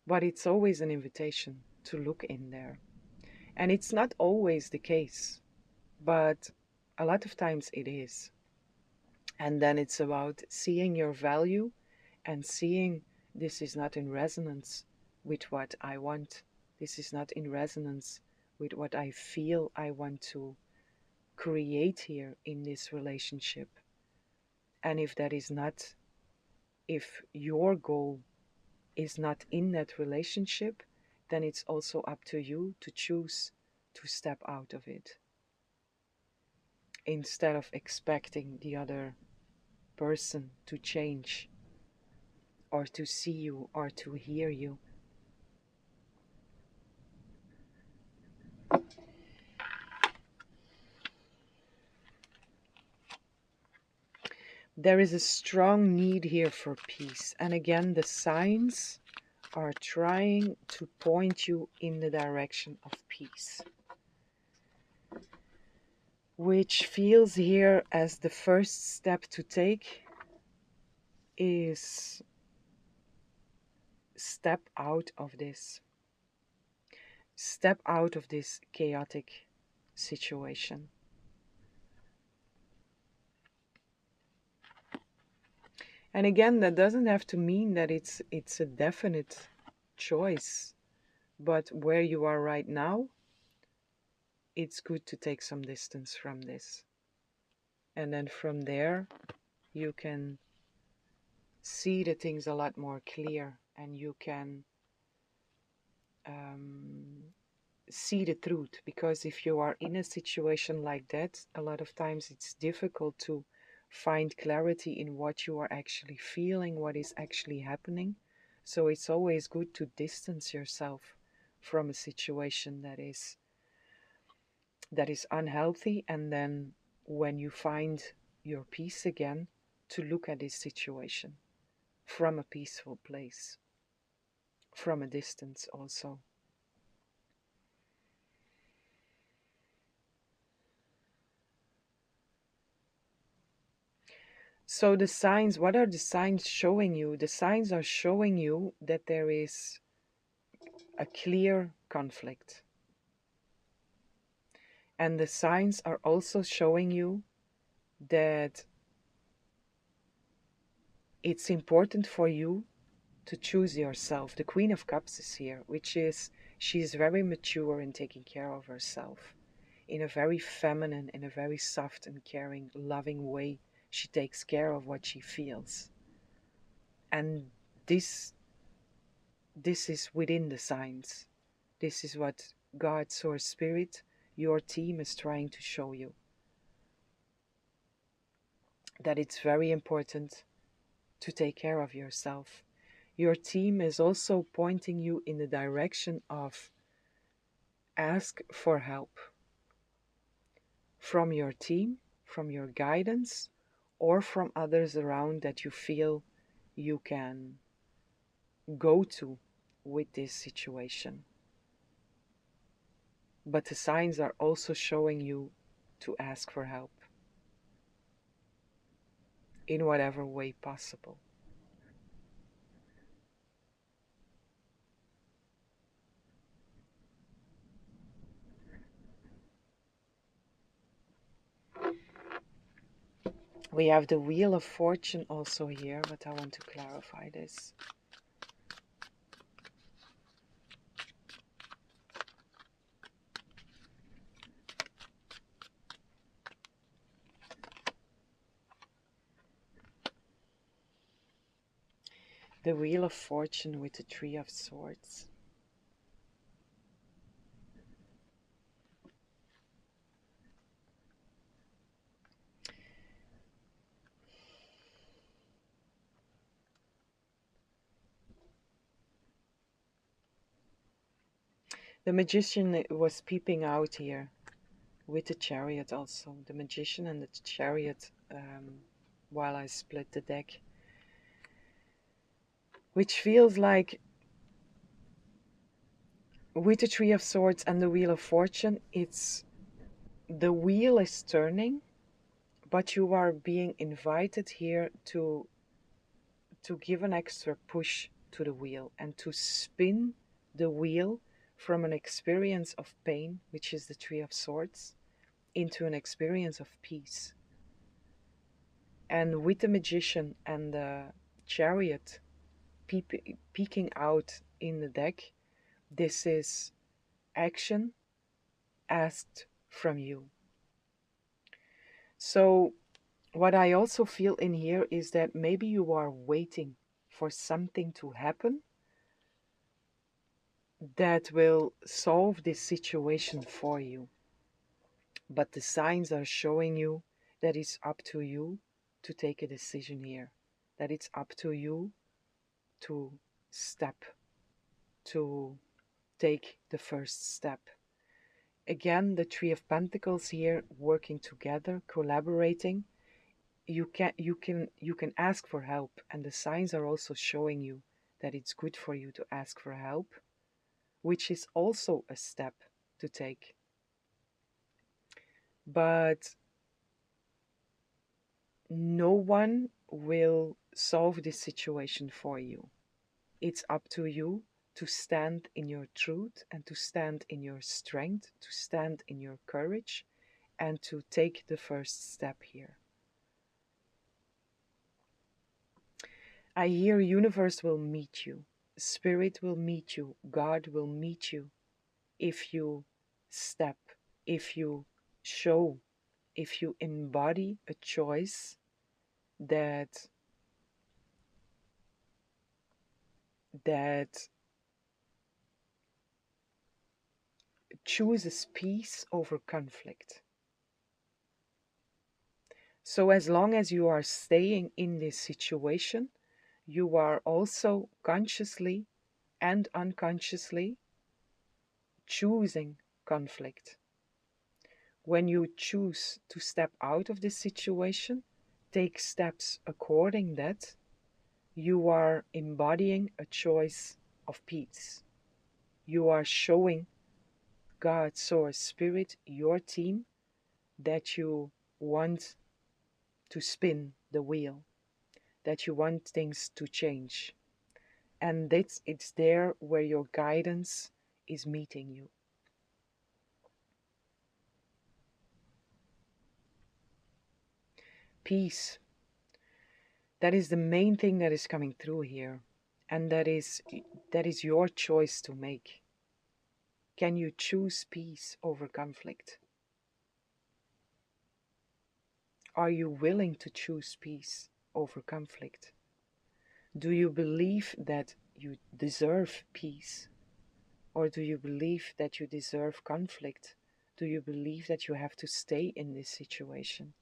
but it's always an invitation to look in there. And it's not always the case, but a lot of times it is. And then it's about seeing your value and seeing this is not in resonance with what I want. This is not in resonance with what I feel I want to create here in this relationship. And if that is not, if your goal is not in that relationship, then it's also up to you to choose to step out of it, instead of expecting the other person to change or to see you or to hear you. There is a strong need here for peace. And again, the signs are trying to point you in the direction of peace, which feels here as the first step to take is step out of this. Step out of this chaotic situation. And again, that doesn't have to mean that it's a definite choice, but where you are right now, it's good to take some distance from this. And then from there, you can see the things a lot more clear, and you can see the truth. Because if you are in a situation like that, a lot of times it's difficult to find clarity in what you are actually feeling, what is actually happening. So it's always good to distance yourself from a situation that is unhealthy, and then when you find your peace again, to look at this situation from a peaceful place, from a distance also. So the signs, what are the signs showing you? The signs are showing you that there is a clear conflict. And the signs are also showing you that it's important for you to choose yourself. The Queen of Cups is here, which is, she is very mature in taking care of herself. In a very feminine, in a very soft and caring, loving way, she takes care of what she feels. And this is within the signs. This is what God, Source, Spirit, your team is trying to show you. That it's very important to take care of yourself. Your team is also pointing you in the direction of ask for help from your team, from your guidance, or from others around that you feel you can go to with this situation. But the signs are also showing you to ask for help in whatever way possible. We have the Wheel of Fortune also here, but I want to clarify this. The Wheel of Fortune with the Three of Swords. The Magician was peeping out here with the Chariot also. The Magician and the Chariot while I split the deck. Which feels like with the Three of Swords and the Wheel of Fortune, it's the wheel is turning, but you are being invited here to give an extra push to the wheel and to spin the wheel from an experience of pain, which is the Three of Swords, into an experience of peace. And with the Magician and the Chariot peeking out in the deck, this is action asked from you. So what I also feel in here is that maybe you are waiting for something to happen that will solve this situation for you. But the signs are showing you that it's up to you to take a decision here, that it's up to you to step, to take the first step. Again, the Three of Pentacles here, working together, collaborating. You can ask for help, and the signs are also showing you that it's good for you to ask for help, which is also a step to take. But no one will solve this situation for you. It's up to you to stand in your truth and to stand in your strength, to stand in your courage, and to take the first step here. I hear universe will meet you, spirit will meet you, God will meet you if you step, if you show, if you embody a choice that chooses peace over conflict. So as long as you are staying in this situation, you are also consciously and unconsciously choosing conflict. When you choose to step out of this situation, take steps according that, you are embodying a choice of peace. You are showing God, Source, Spirit, your team, that you want to spin the wheel, that you want things to change. And it's there where your guidance is meeting you. Peace. That is the main thing that is coming through here. And that is your choice to make. Can you choose peace over conflict? Are you willing to choose peace over conflict? Do you believe that you deserve peace? Or do you believe that you deserve conflict? Do you believe that you have to stay in this situation?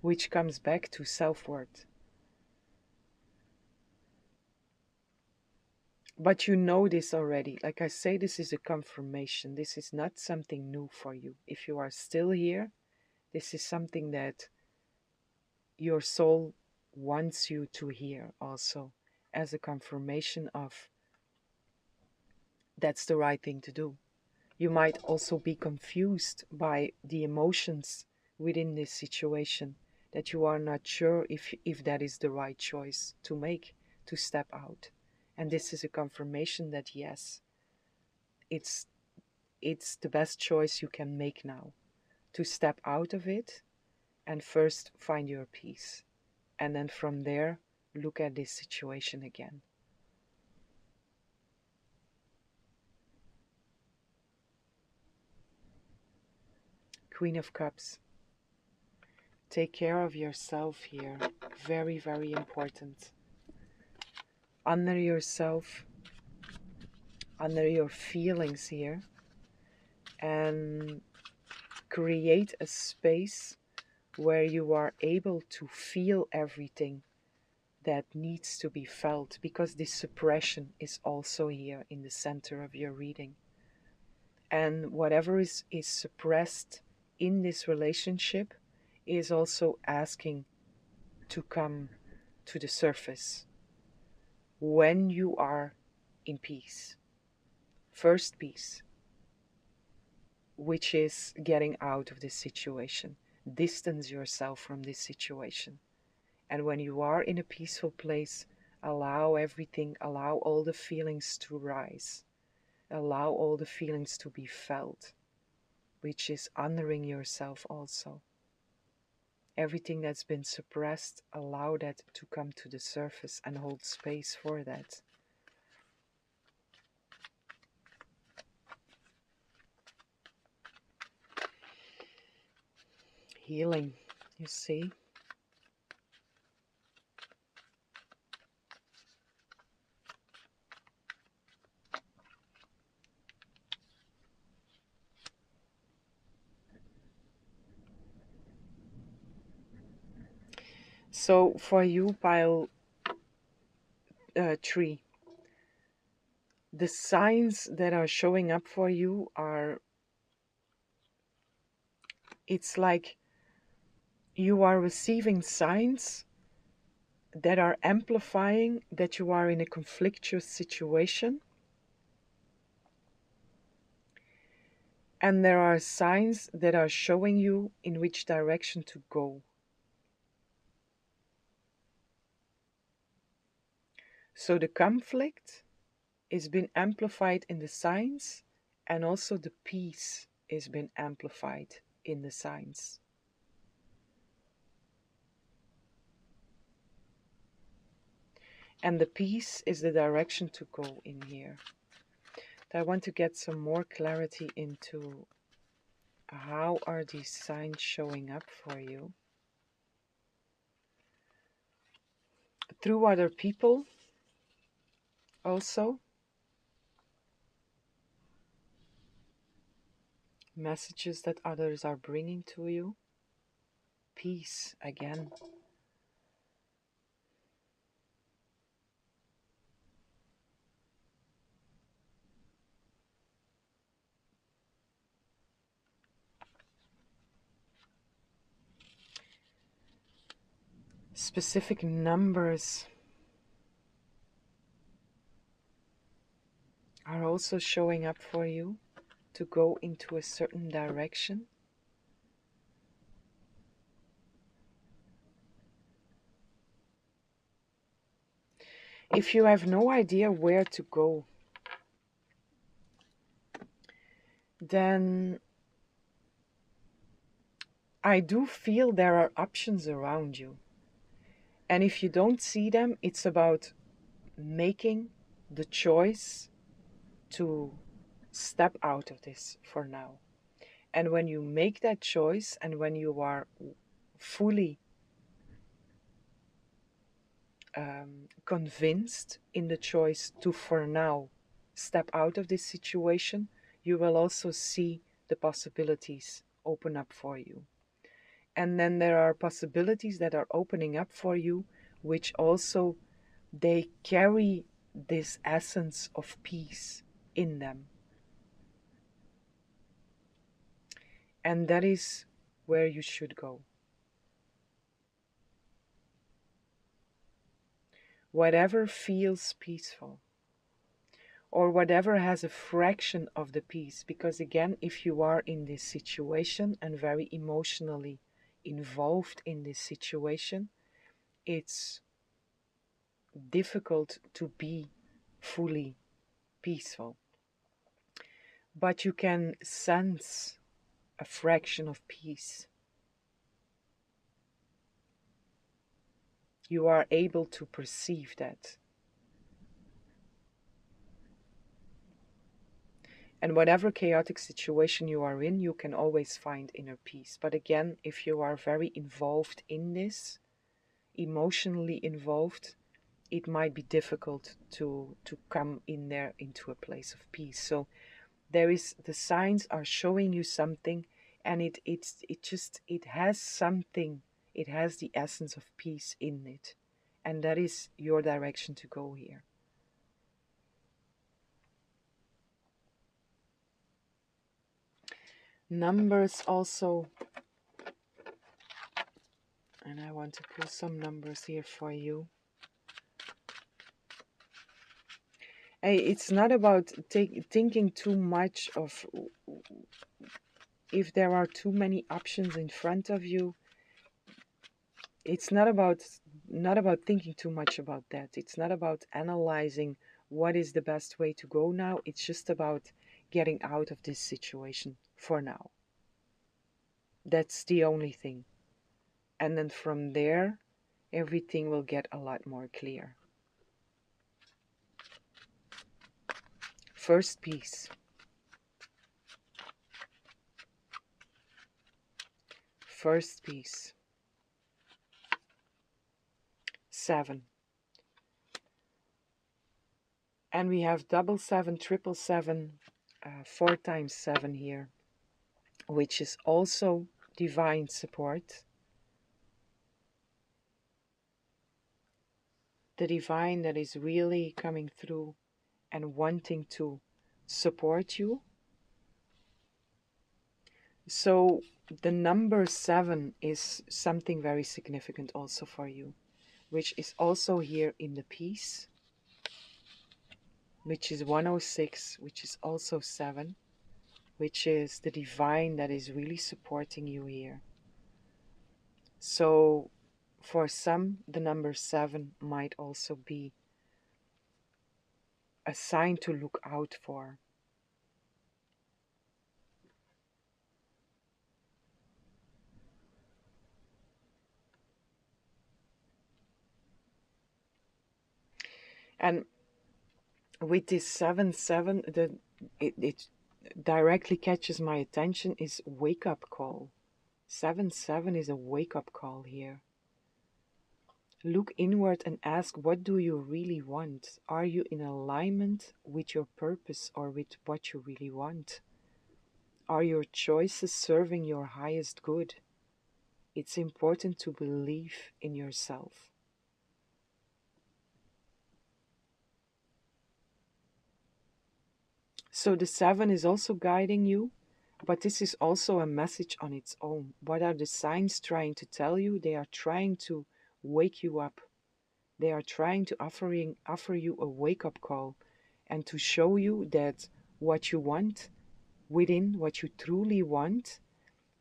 Which comes back to self-worth. But you know this already. Like I say, this is a confirmation. This is not something new for you. If you are still here, this is something that your soul wants you to hear also, as a confirmation of that's the right thing to do. You might also be confused by the emotions within this situation, that you are not sure if that is the right choice to make, to step out. And this is a confirmation that yes, it's the best choice you can make now, to step out of it and first find your peace. And then from there, look at this situation again. Queen of Cups. Take care of yourself here. Very, very important. Honor yourself, honor your feelings here, and create a space where you are able to feel everything that needs to be felt, because this suppression is also here in the center of your reading. And whatever is suppressed in this relationship is also asking to come to the surface when you are in peace. First peace, which is getting out of this situation. Distance yourself from this situation. And when you are in a peaceful place, allow everything, allow all the feelings to rise. Allow all the feelings to be felt, which is honoring yourself also. Everything that's been suppressed, allow that to come to the surface and hold space for that. Healing, you see? So for you, pile 3, the signs that are showing up for you are, it's like you are receiving signs that are amplifying that you are in a conflictuous situation. And there are signs that are showing you in which direction to go. So the conflict is being amplified in the signs, and also the peace is being amplified in the signs. And the peace is the direction to go in here. I want to get some more clarity into how are these signs showing up for you. Through other people also. Messages that others are bringing to you. Peace again. Specific numbers are also showing up for you to go into a certain direction. If you have no idea where to go, then I do feel there are options around you. And if you don't see them, it's about making the choice to step out of this for now. And when you make that choice, and when you are fully convinced in the choice to, for now, step out of this situation, you will also see the possibilities open up for you. And then there are possibilities that are opening up for you, which also, they carry this essence of peace in them. And that is where you should go. Whatever feels peaceful, or whatever has a fraction of the peace. Because again, if you are in this situation and very emotionally involved in this situation, it's difficult to be fully peaceful. But you can sense a fraction of peace. You are able to perceive that. And whatever chaotic situation you are in, you can always find inner peace. But again, if you are very involved in this, emotionally involved, it might be difficult to come in there into a place of peace. So there is, the signs are showing you something, and it has something, it has the essence of peace in it, and that is your direction to go here. Numbers also, and I want to pull some numbers here for you. Hey, it's not about thinking too much of, if there are too many options in front of you. It's not about thinking too much about that. It's not about analyzing what is the best way to go now. It's just about getting out of this situation for now. That's the only thing. And then from there, everything will get a lot more clear. First piece. First piece. 7. And we have 777, 777, 4 times 7 here, which is also divine support. the divine that is really coming through and wanting to support you. So the number 7 is something very significant also for you, which is also here in the peace, which is 106, which is also 7, which is the divine that is really supporting you here. So for some, the number 7 might also be a sign to look out for. And with this 7-7, it directly catches my attention is wake up call. 7-7 is a wake up call here. Look inward and ask, what do you really want? Are you in alignment with your purpose or with what you really want? Are your choices serving your highest good? It's important to believe in yourself. So the 7 is also guiding you, but this is also a message on its own. What are the signs trying to tell you? They are trying to wake you up. They are trying to offer you a wake-up call and to show you that what you want within, what you truly want,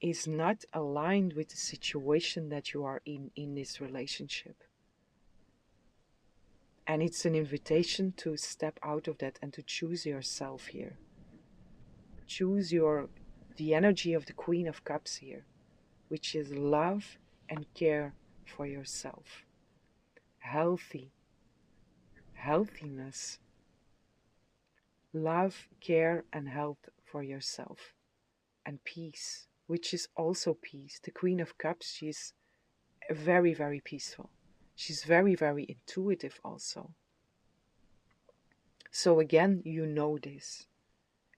is not aligned with the situation that you are in this relationship. And it's an invitation to step out of that and to choose yourself here. Choose the energy of the Queen of Cups here, which is love and care for yourself. Healthiness, love, care, and health for yourself. And peace, which is also peace. The Queen of Cups, she's very, very peaceful. She's very, very intuitive also. So again, you know this.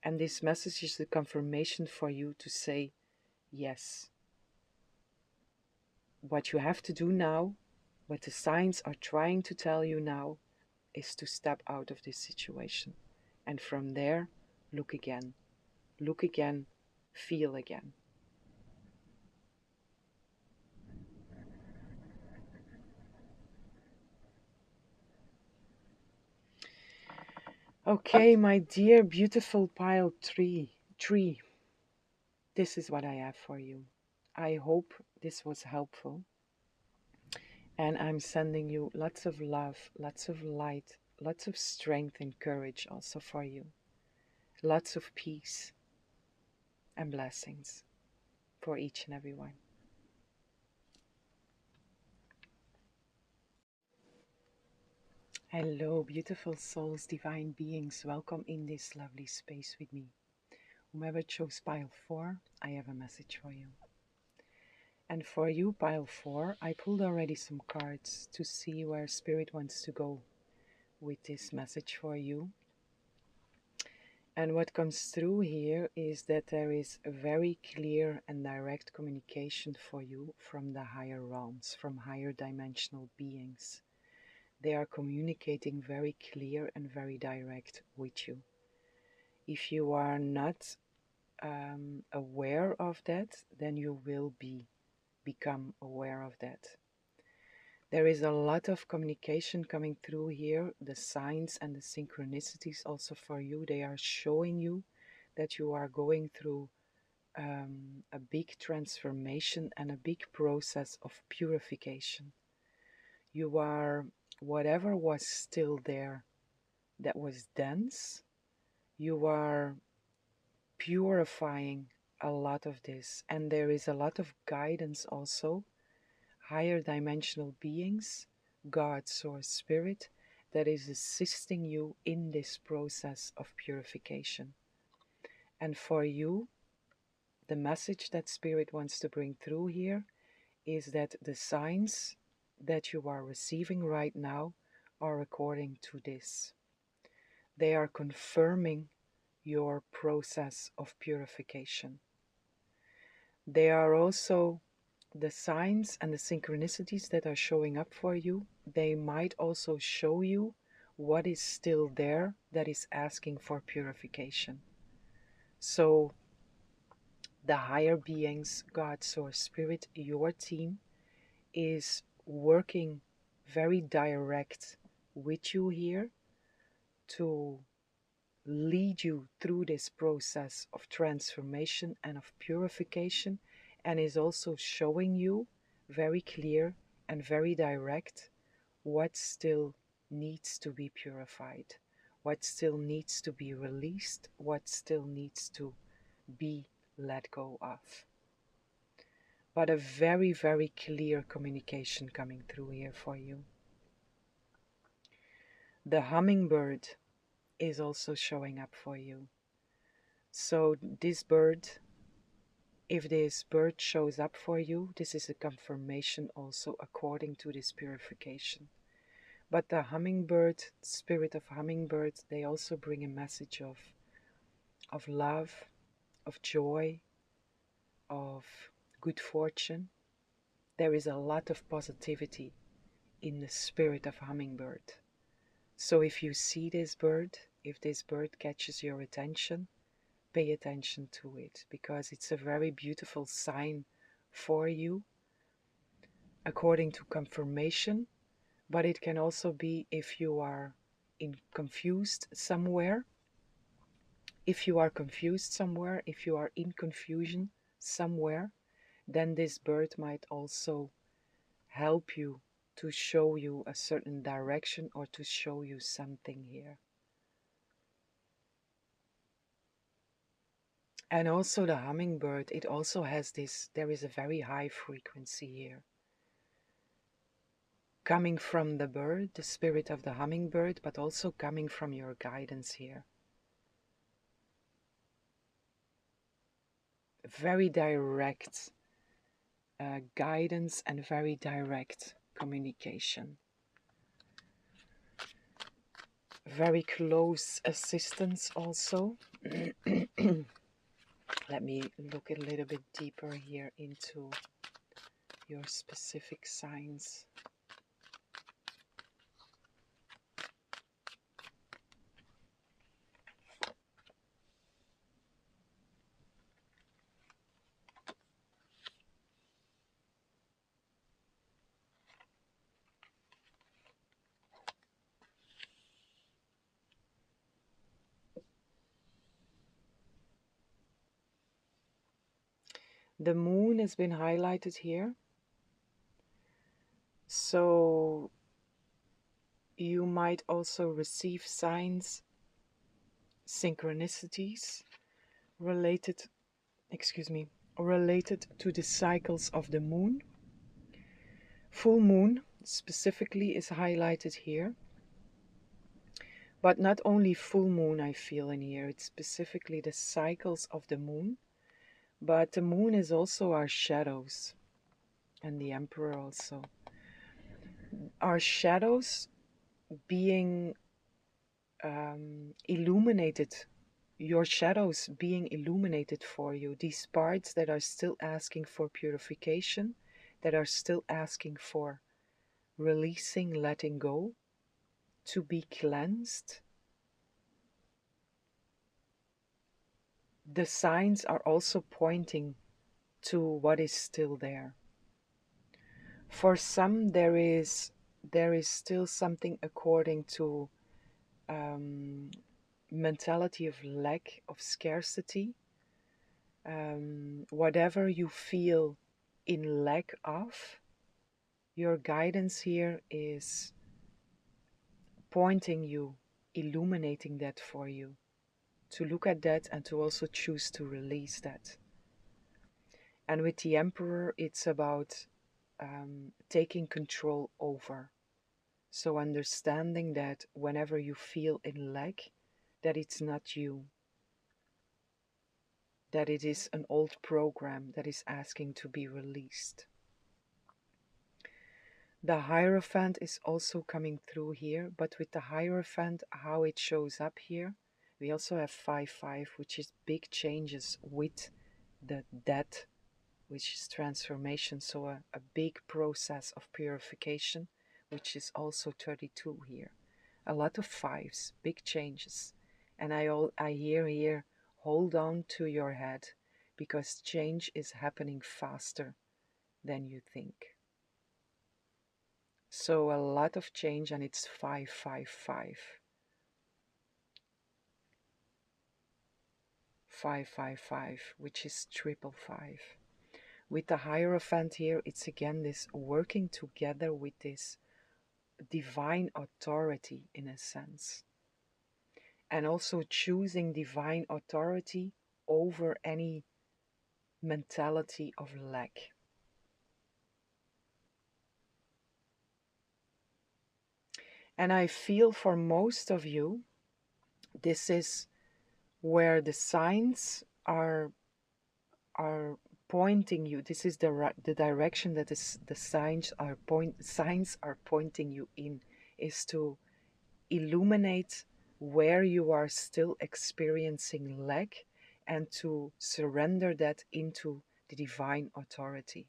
And this message is the confirmation for you to say yes. What you have to do now, what the signs are trying to tell you now, is to step out of this situation. And from there, look again. Look again, feel again. Okay, my dear beautiful pile tree, this is what I have for you. I hope this was helpful. And I'm sending you lots of love, lots of light, lots of strength and courage also for you. Lots of peace and blessings for each and every one. Hello, beautiful souls, divine beings. Welcome in this lovely space with me. Whomever chose pile 4, I have a message for you. And for you, pile 4, I pulled already some cards to see where Spirit wants to go with this message for you. And what comes through here is that there is a very clear and direct communication for you from the higher realms, from higher dimensional beings. They are communicating very clear and very direct with you. If you are not aware of that, then you will become aware of that. There is a lot of communication coming through here. The signs and the synchronicities also for you, they are showing you that you are going through a big transformation and a big process of purification. You are, whatever was still there that was dense, you are purifying a lot of this. And there is a lot of guidance also, higher dimensional beings, God, Source, Spirit, that is assisting you in this process of purification. And for you, the message that Spirit wants to bring through here is that the signs that you are receiving right now are according to this. They are confirming your process of purification. They are also the signs and the synchronicities that are showing up for you, they might also show you what is still there that is asking for purification. So the higher beings, God, Source, Spirit, your team is working very direct with you here to lead you through this process of transformation and of purification, and is also showing you very clear and very direct what still needs to be purified, what still needs to be released, what still needs to be let go of. But a very, very clear communication coming through here for you. The hummingbird is also showing up for you. So this bird, if this bird shows up for you, this is a confirmation also according to this purification. But the hummingbird, spirit of hummingbird, they also bring a message of love, of joy, of good fortune. There is a lot of positivity in the spirit of hummingbird. So if you see this bird, if this bird catches your attention, pay attention to it, because it's a very beautiful sign for you according to confirmation. But it can also be if you are confused somewhere. If you are confused somewhere, if you are in confusion somewhere, then this bird might also help you to show you a certain direction or to show you something here. And also the hummingbird, it also has this, there is a very high frequency here. Coming from the bird, the spirit of the hummingbird, but also coming from your guidance here. Very direct guidance and very direct communication. Very close assistance also. Let me look a little bit deeper here into your specific signs. The moon has been highlighted here. So you might also receive signs, synchronicities related, related to the cycles of the moon. Full moon specifically is highlighted here. But not only full moon I feel in here, it's specifically the cycles of the moon. But the moon is also our shadows, and the emperor also. Our shadows being illuminated, your shadows being illuminated for you, these parts that are still asking for purification, that are still asking for releasing, letting go, to be cleansed. The signs are also pointing to what is still there. For some, there is still something according to mentality of lack, of scarcity. Whatever you feel in lack of, your guidance here is pointing you, illuminating that for you, to look at that and to also choose to release that. And with the Emperor, it's about taking control over. So understanding that whenever you feel in lack, that it's not you, that it is an old program that is asking to be released. The Hierophant is also coming through here, but with the Hierophant, how it shows up here, we also have 5-5, which is big changes with the death which is transformation. So a big process of purification, which is also 32 here. A lot of fives, big changes. And I hear here, hold on to your head, because change is happening faster than you think. So a lot of change, and it's 555. 555, which is triple five. With the Hierophant here, it's again this working together with this divine authority in a sense. And also choosing divine authority over any mentality of lack. And I feel for most of you, this is where the signs are pointing you. This is the direction that the signs are pointing you in, is to illuminate where you are still experiencing lack and to surrender that into the divine authority,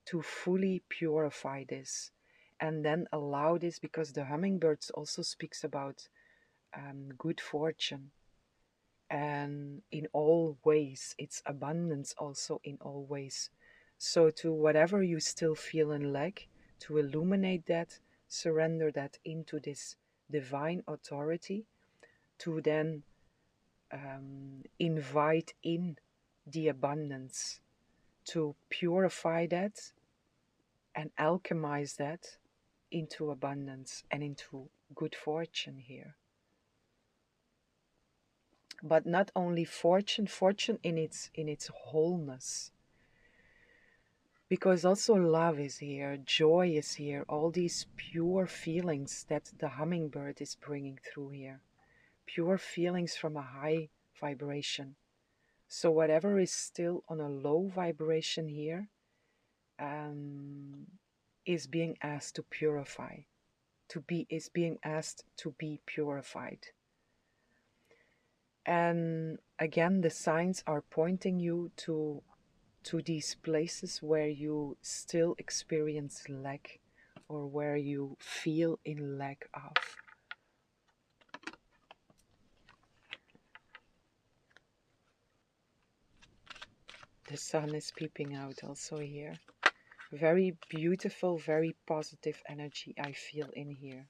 to fully purify this and then allow this, because the hummingbirds also speaks about good fortune, and in all ways it's abundance also in all ways. So to whatever you still feel in lack, to illuminate that, surrender that into this divine authority, to then invite in the abundance, to purify that and alchemize that into abundance and into good fortune here. But not only fortune in its wholeness, because also love is here, joy is here, all these pure feelings that the hummingbird is bringing through here, pure feelings from a high vibration. So whatever is still on a low vibration here is being asked to purify, is being asked to be purified. And again, the signs are pointing you to these places where you still experience lack, or where you feel in lack of. The sun is peeping out also here. Very beautiful, very positive energy I feel in here.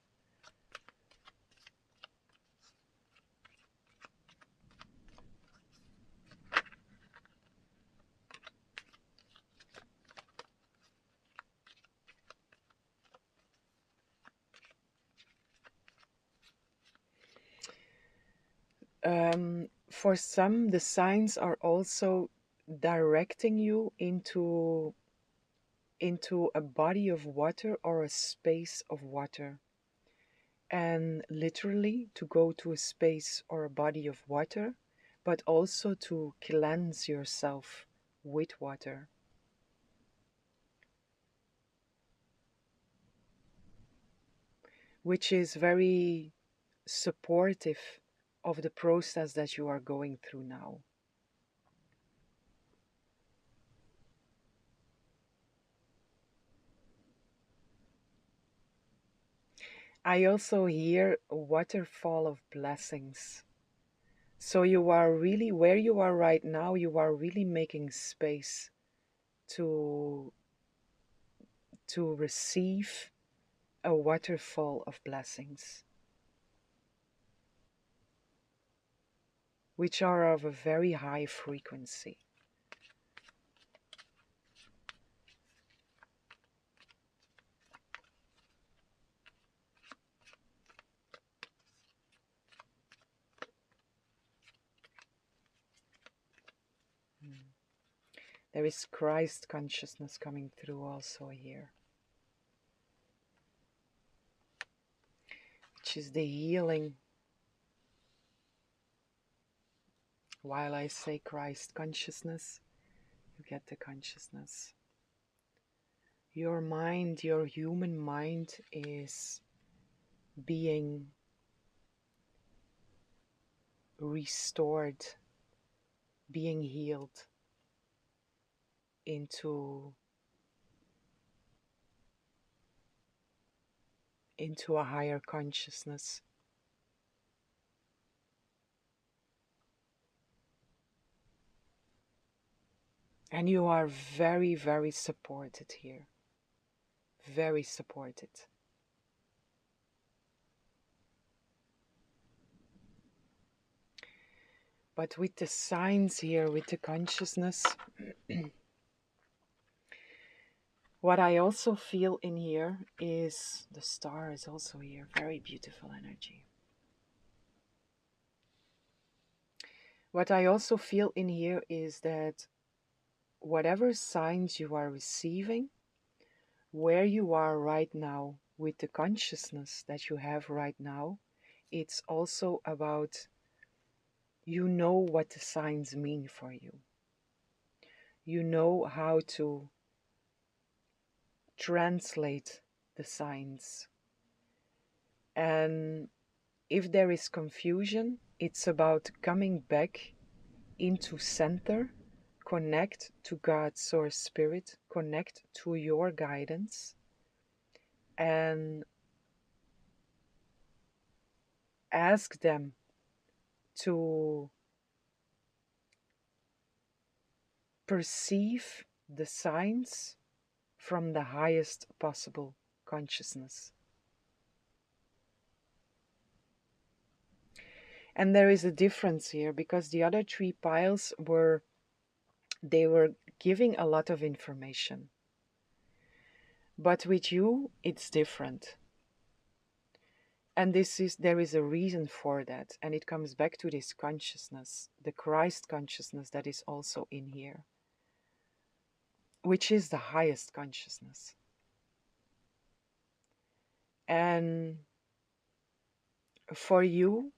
For some, the signs are also directing you into a body of water or a space of water. And literally to go to a space or a body of water, but also to cleanse yourself with water. Which is very supportive of the process that you are going through now. I also hear a waterfall of blessings. So you are really, where you are right now, you are really making space to receive a waterfall of blessings, which are of a very high frequency. There is Christ consciousness coming through also here, which is the healing. While I say Christ consciousness, you get the consciousness. Your mind, your human mind, is being restored, being healed. into a higher consciousness. And you are very, very supported here. Very supported. But with the signs here, with the consciousness, what I also feel in here is the star is also here. Very beautiful energy. What I also feel in here is that whatever signs you are receiving, where you are right now with the consciousness that you have right now, it's also about you know what the signs mean for you. You know how to translate the signs. And if there is confusion, it's about coming back into center, connect to God's source spirit, connect to your guidance, and ask them to perceive the signs from the highest possible consciousness. And there is a difference here because the other three piles were giving a lot of information. But with you, it's different. And there is a reason for that. And it comes back to this consciousness, the Christ consciousness that is also in here, which is the highest consciousness. And for you,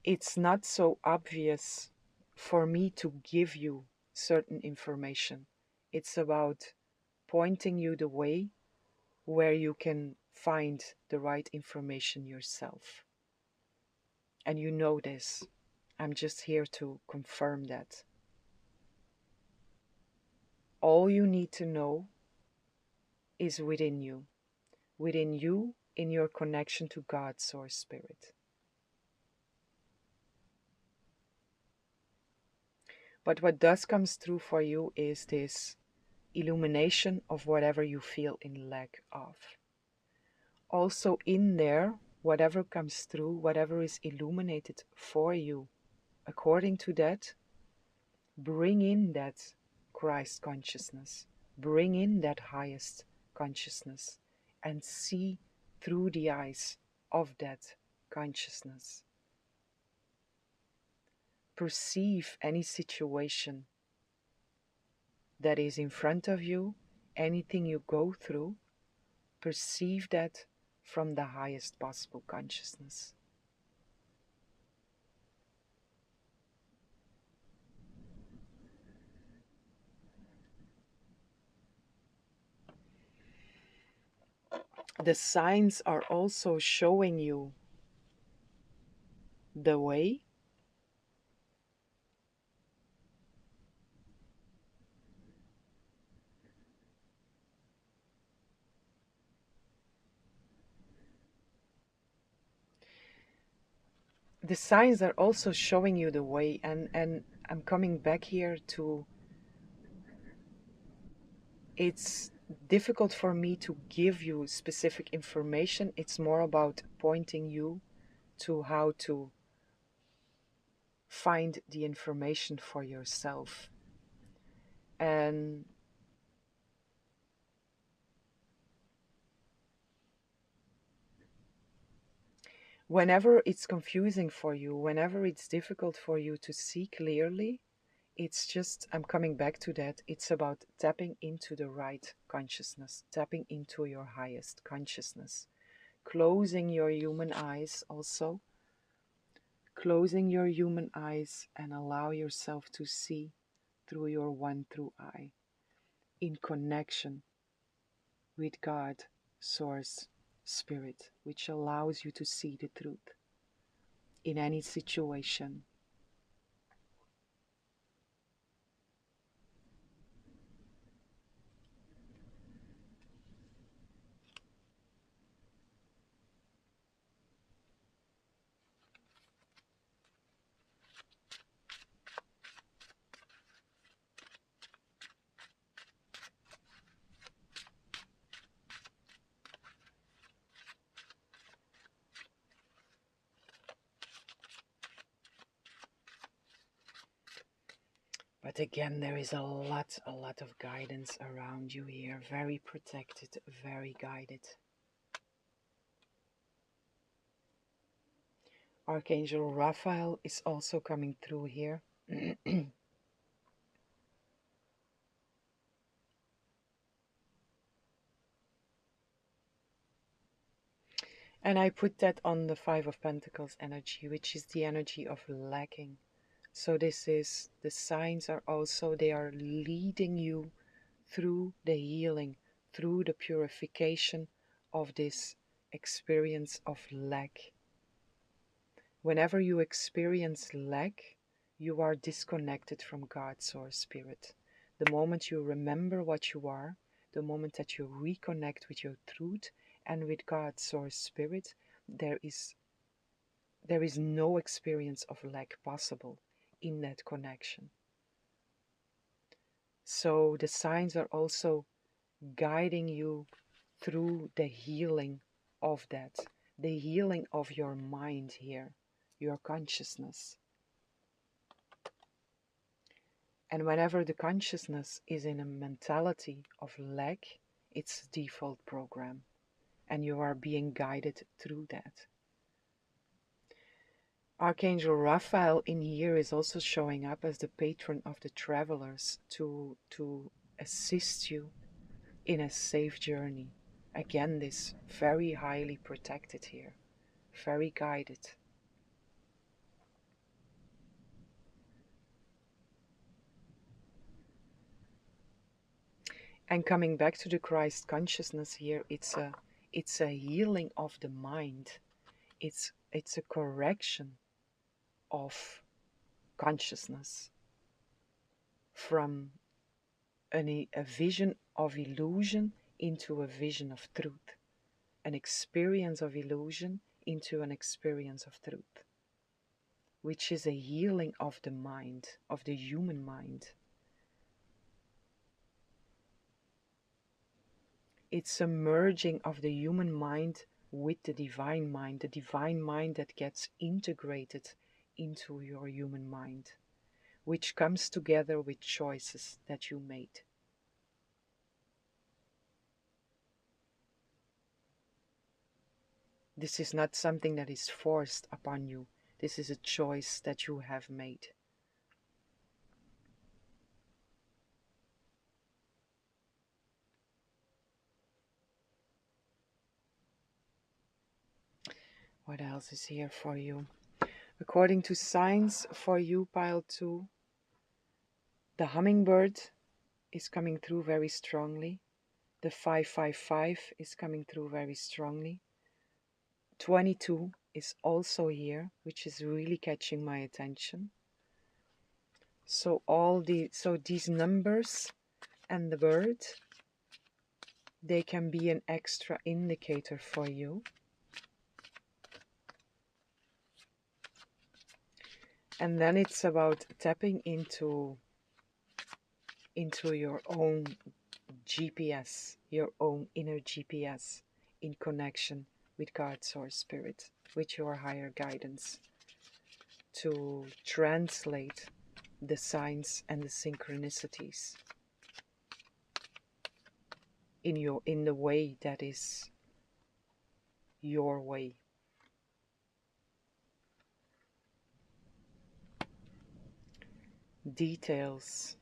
it's not so obvious for me to give you certain information. It's about pointing you the way where you can find the right information yourself. And you know this. I'm just here to confirm that. All you need to know is within you in your connection to God's source spirit. But what does comes through for you is this illumination of whatever you feel in lack of. Also in there, whatever comes through, whatever is illuminated for you, according to that, bring in that Christ consciousness, bring in that highest consciousness, and see through the eyes of that consciousness. Perceive any situation that is in front of you, anything you go through, perceive that from the highest possible consciousness. The signs are also showing you the way. The signs are also showing you the way, and I'm coming back here to, it's difficult for me to give you specific information. It's more about pointing you to how to find the information for yourself. And whenever it's confusing for you, whenever it's difficult for you to see clearly, it's just, I'm coming back to that, it's about tapping into the right consciousness, tapping into your highest consciousness, closing your human eyes also, closing your human eyes and allow yourself to see through your one true eye, in connection with God, Source, Spirit, which allows you to see the truth in any situation. But again, there is a lot of guidance around you here. Very protected, very guided. Archangel Raphael is also coming through here. And I put that on the Five of Pentacles energy, which is the energy of lacking. So this is, the signs are also, they are leading you through the healing, through the purification of this experience of lack. Whenever you experience lack, you are disconnected from God, Source Spirit. The moment you remember what you are, the moment that you reconnect with your truth and with God, Source Spirit, there is no experience of lack possible in that connection. So the signs are also guiding you through the healing of that, the healing of your mind here, your consciousness. And whenever the consciousness is in a mentality of lack, it's default program, and you are being guided through that. Archangel Raphael in here is also showing up as the patron of the travelers to assist you in a safe journey. Again, this very highly protected here, very guided. And coming back to the Christ consciousness here, it's a healing of the mind. It's a correction of consciousness from a vision of illusion into a vision of truth, an experience of illusion into an experience of truth, which is a healing of the mind, of the human mind. It's a merging of the human mind with the divine mind that gets integrated into your human mind, which comes together with choices that you made. This is not something that is forced upon you. This is a choice that you have made. What else is here for you? According to signs for you, pile 2, the hummingbird is coming through very strongly. The 555 is coming through very strongly. 22 is also here, which is really catching my attention. So these numbers and the bird, they can be an extra indicator for you. And then it's about tapping into your own GPS, your own inner GPS, in connection with God, Source Spirit, with your higher guidance, to translate the signs and the synchronicities in the way that is your way. Details.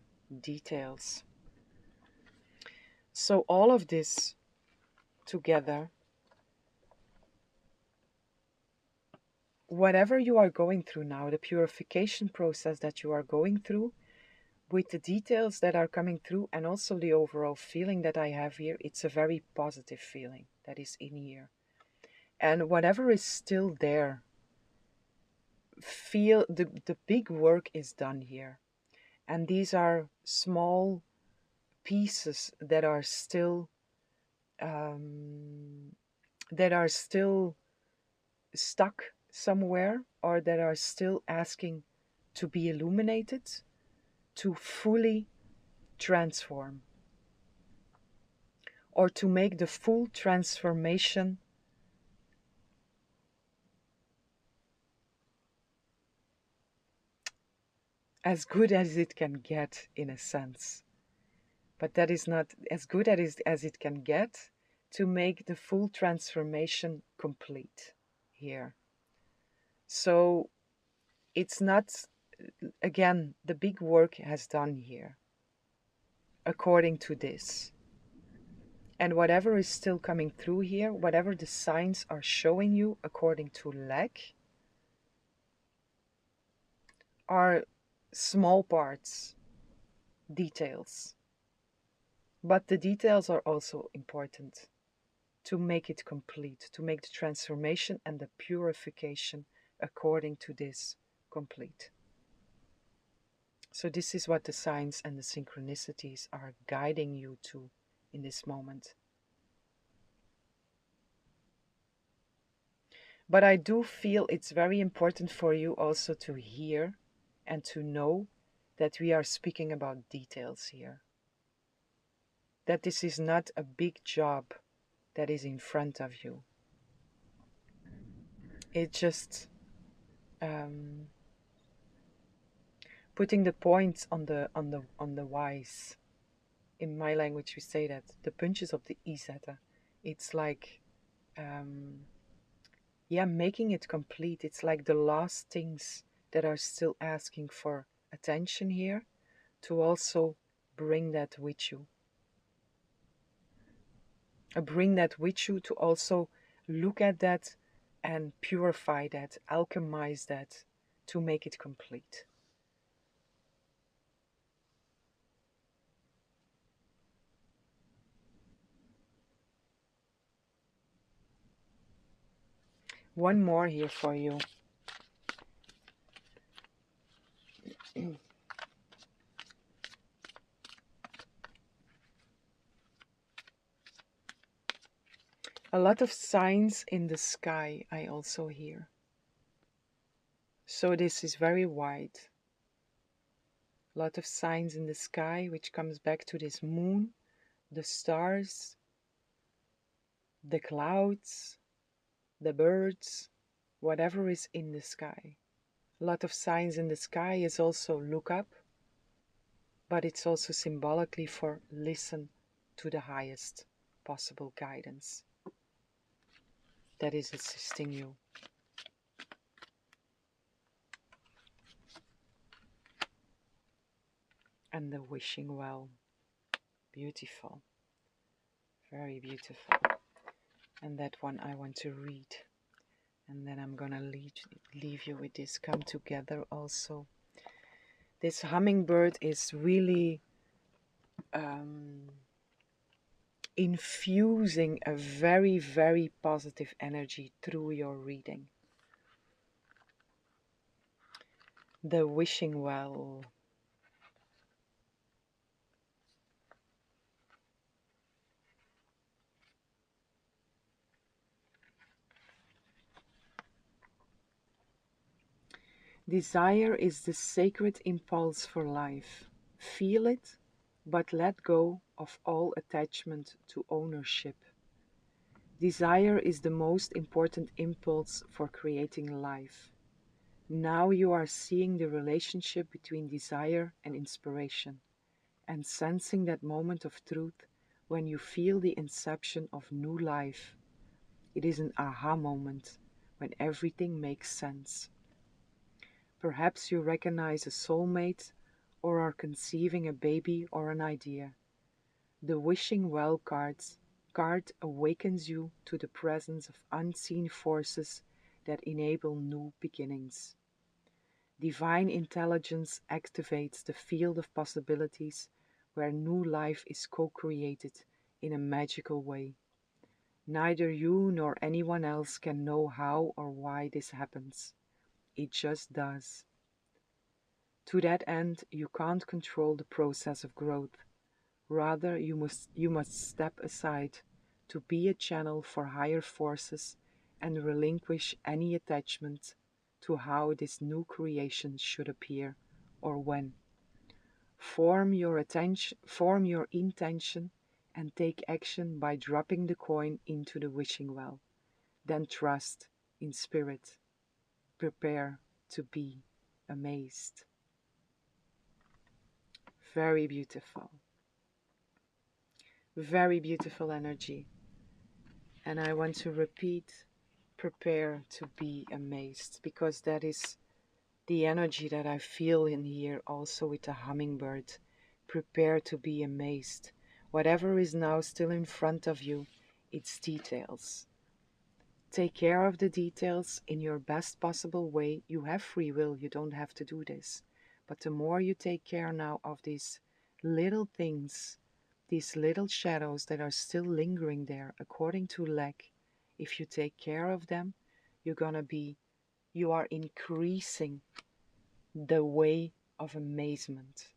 So all of this together, whatever you are going through now, the purification process that you are going through, with the details that are coming through and also the overall feeling that I have here, it's a very positive feeling that is in here. And whatever is still there, feel the big work is done here. And these are small pieces that are still stuck somewhere, or that are still asking to be illuminated, to fully transform, or to make the full transformation as good as it can get in a sense. But that is not as good as it can get to make the full transformation complete here. So it's not, again, the big work has done here according to this. And whatever is still coming through here, whatever the signs are showing you according to lack, are small parts, details. But the details are also important to make it complete, to make the transformation and the purification according to this complete. So this is what the signs and the synchronicities are guiding you to in this moment. But I do feel it's very important for you also to hear and to know that we are speaking about details here. That this is not a big job that is in front of you. It's just putting the points on the Y's. In my language, we say that the punches of the i-zetten. It's like, making it complete. It's like the last things that are still asking for attention here, to also bring that with you. Bring that with you to also look at that and purify that, alchemize that, to make it complete. One more here for you. A lot of signs in the sky I also hear. So this is very wide. A lot of signs in the sky, which comes back to this moon, the stars, the clouds, the birds, whatever is in the sky. A lot of signs in the sky is also look up, but it's also symbolically for listen to the highest possible guidance that is assisting you. And the wishing well. Beautiful. Very beautiful. And that one I want to read. And then I'm gonna leave you with this. Come together also. This hummingbird is really infusing a very, very positive energy through your reading. The wishing well. Desire is the sacred impulse for life. Feel it, but let go of all attachment to ownership. Desire is the most important impulse for creating life. Now you are seeing the relationship between desire and inspiration, and sensing that moment of truth when you feel the inception of new life. It is an aha moment when everything makes sense. Perhaps you recognize a soulmate or are conceiving a baby or an idea. The wishing well card awakens you to the presence of unseen forces that enable new beginnings. Divine intelligence activates the field of possibilities where new life is co-created in a magical way. Neither you nor anyone else can know how or why this happens. It just does. To that end, you can't control the process of growth. Rather, you must step aside to be a channel for higher forces and relinquish any attachment to how this new creation should appear or when. Form your intention and take action by dropping the coin into the wishing well. Then trust in spirit. Prepare to be amazed. Very beautiful. Very beautiful energy. And I want to repeat, prepare to be amazed, because that is the energy that I feel in here also with the hummingbird. Prepare to be amazed. Whatever is now still in front of you, it's details. Take care of the details in your best possible way. You have free will, you don't have to do this. But the more you take care now of these little things, these little shadows that are still lingering there according to lack, if you take care of them, you are increasing the way of amazement.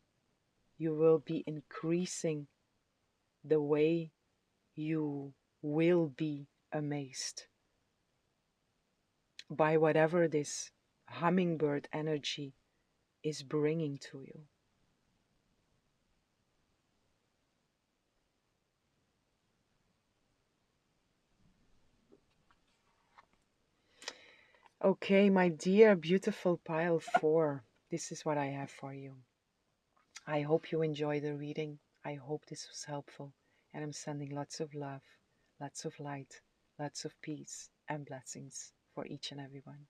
You will be increasing the way you will be amazed by whatever this hummingbird energy is bringing to you. Okay, my dear beautiful pile 4, this is what I have for you. I hope you enjoy the reading. I hope this was helpful. And I'm sending lots of love, lots of light, lots of peace and blessings for each and every one.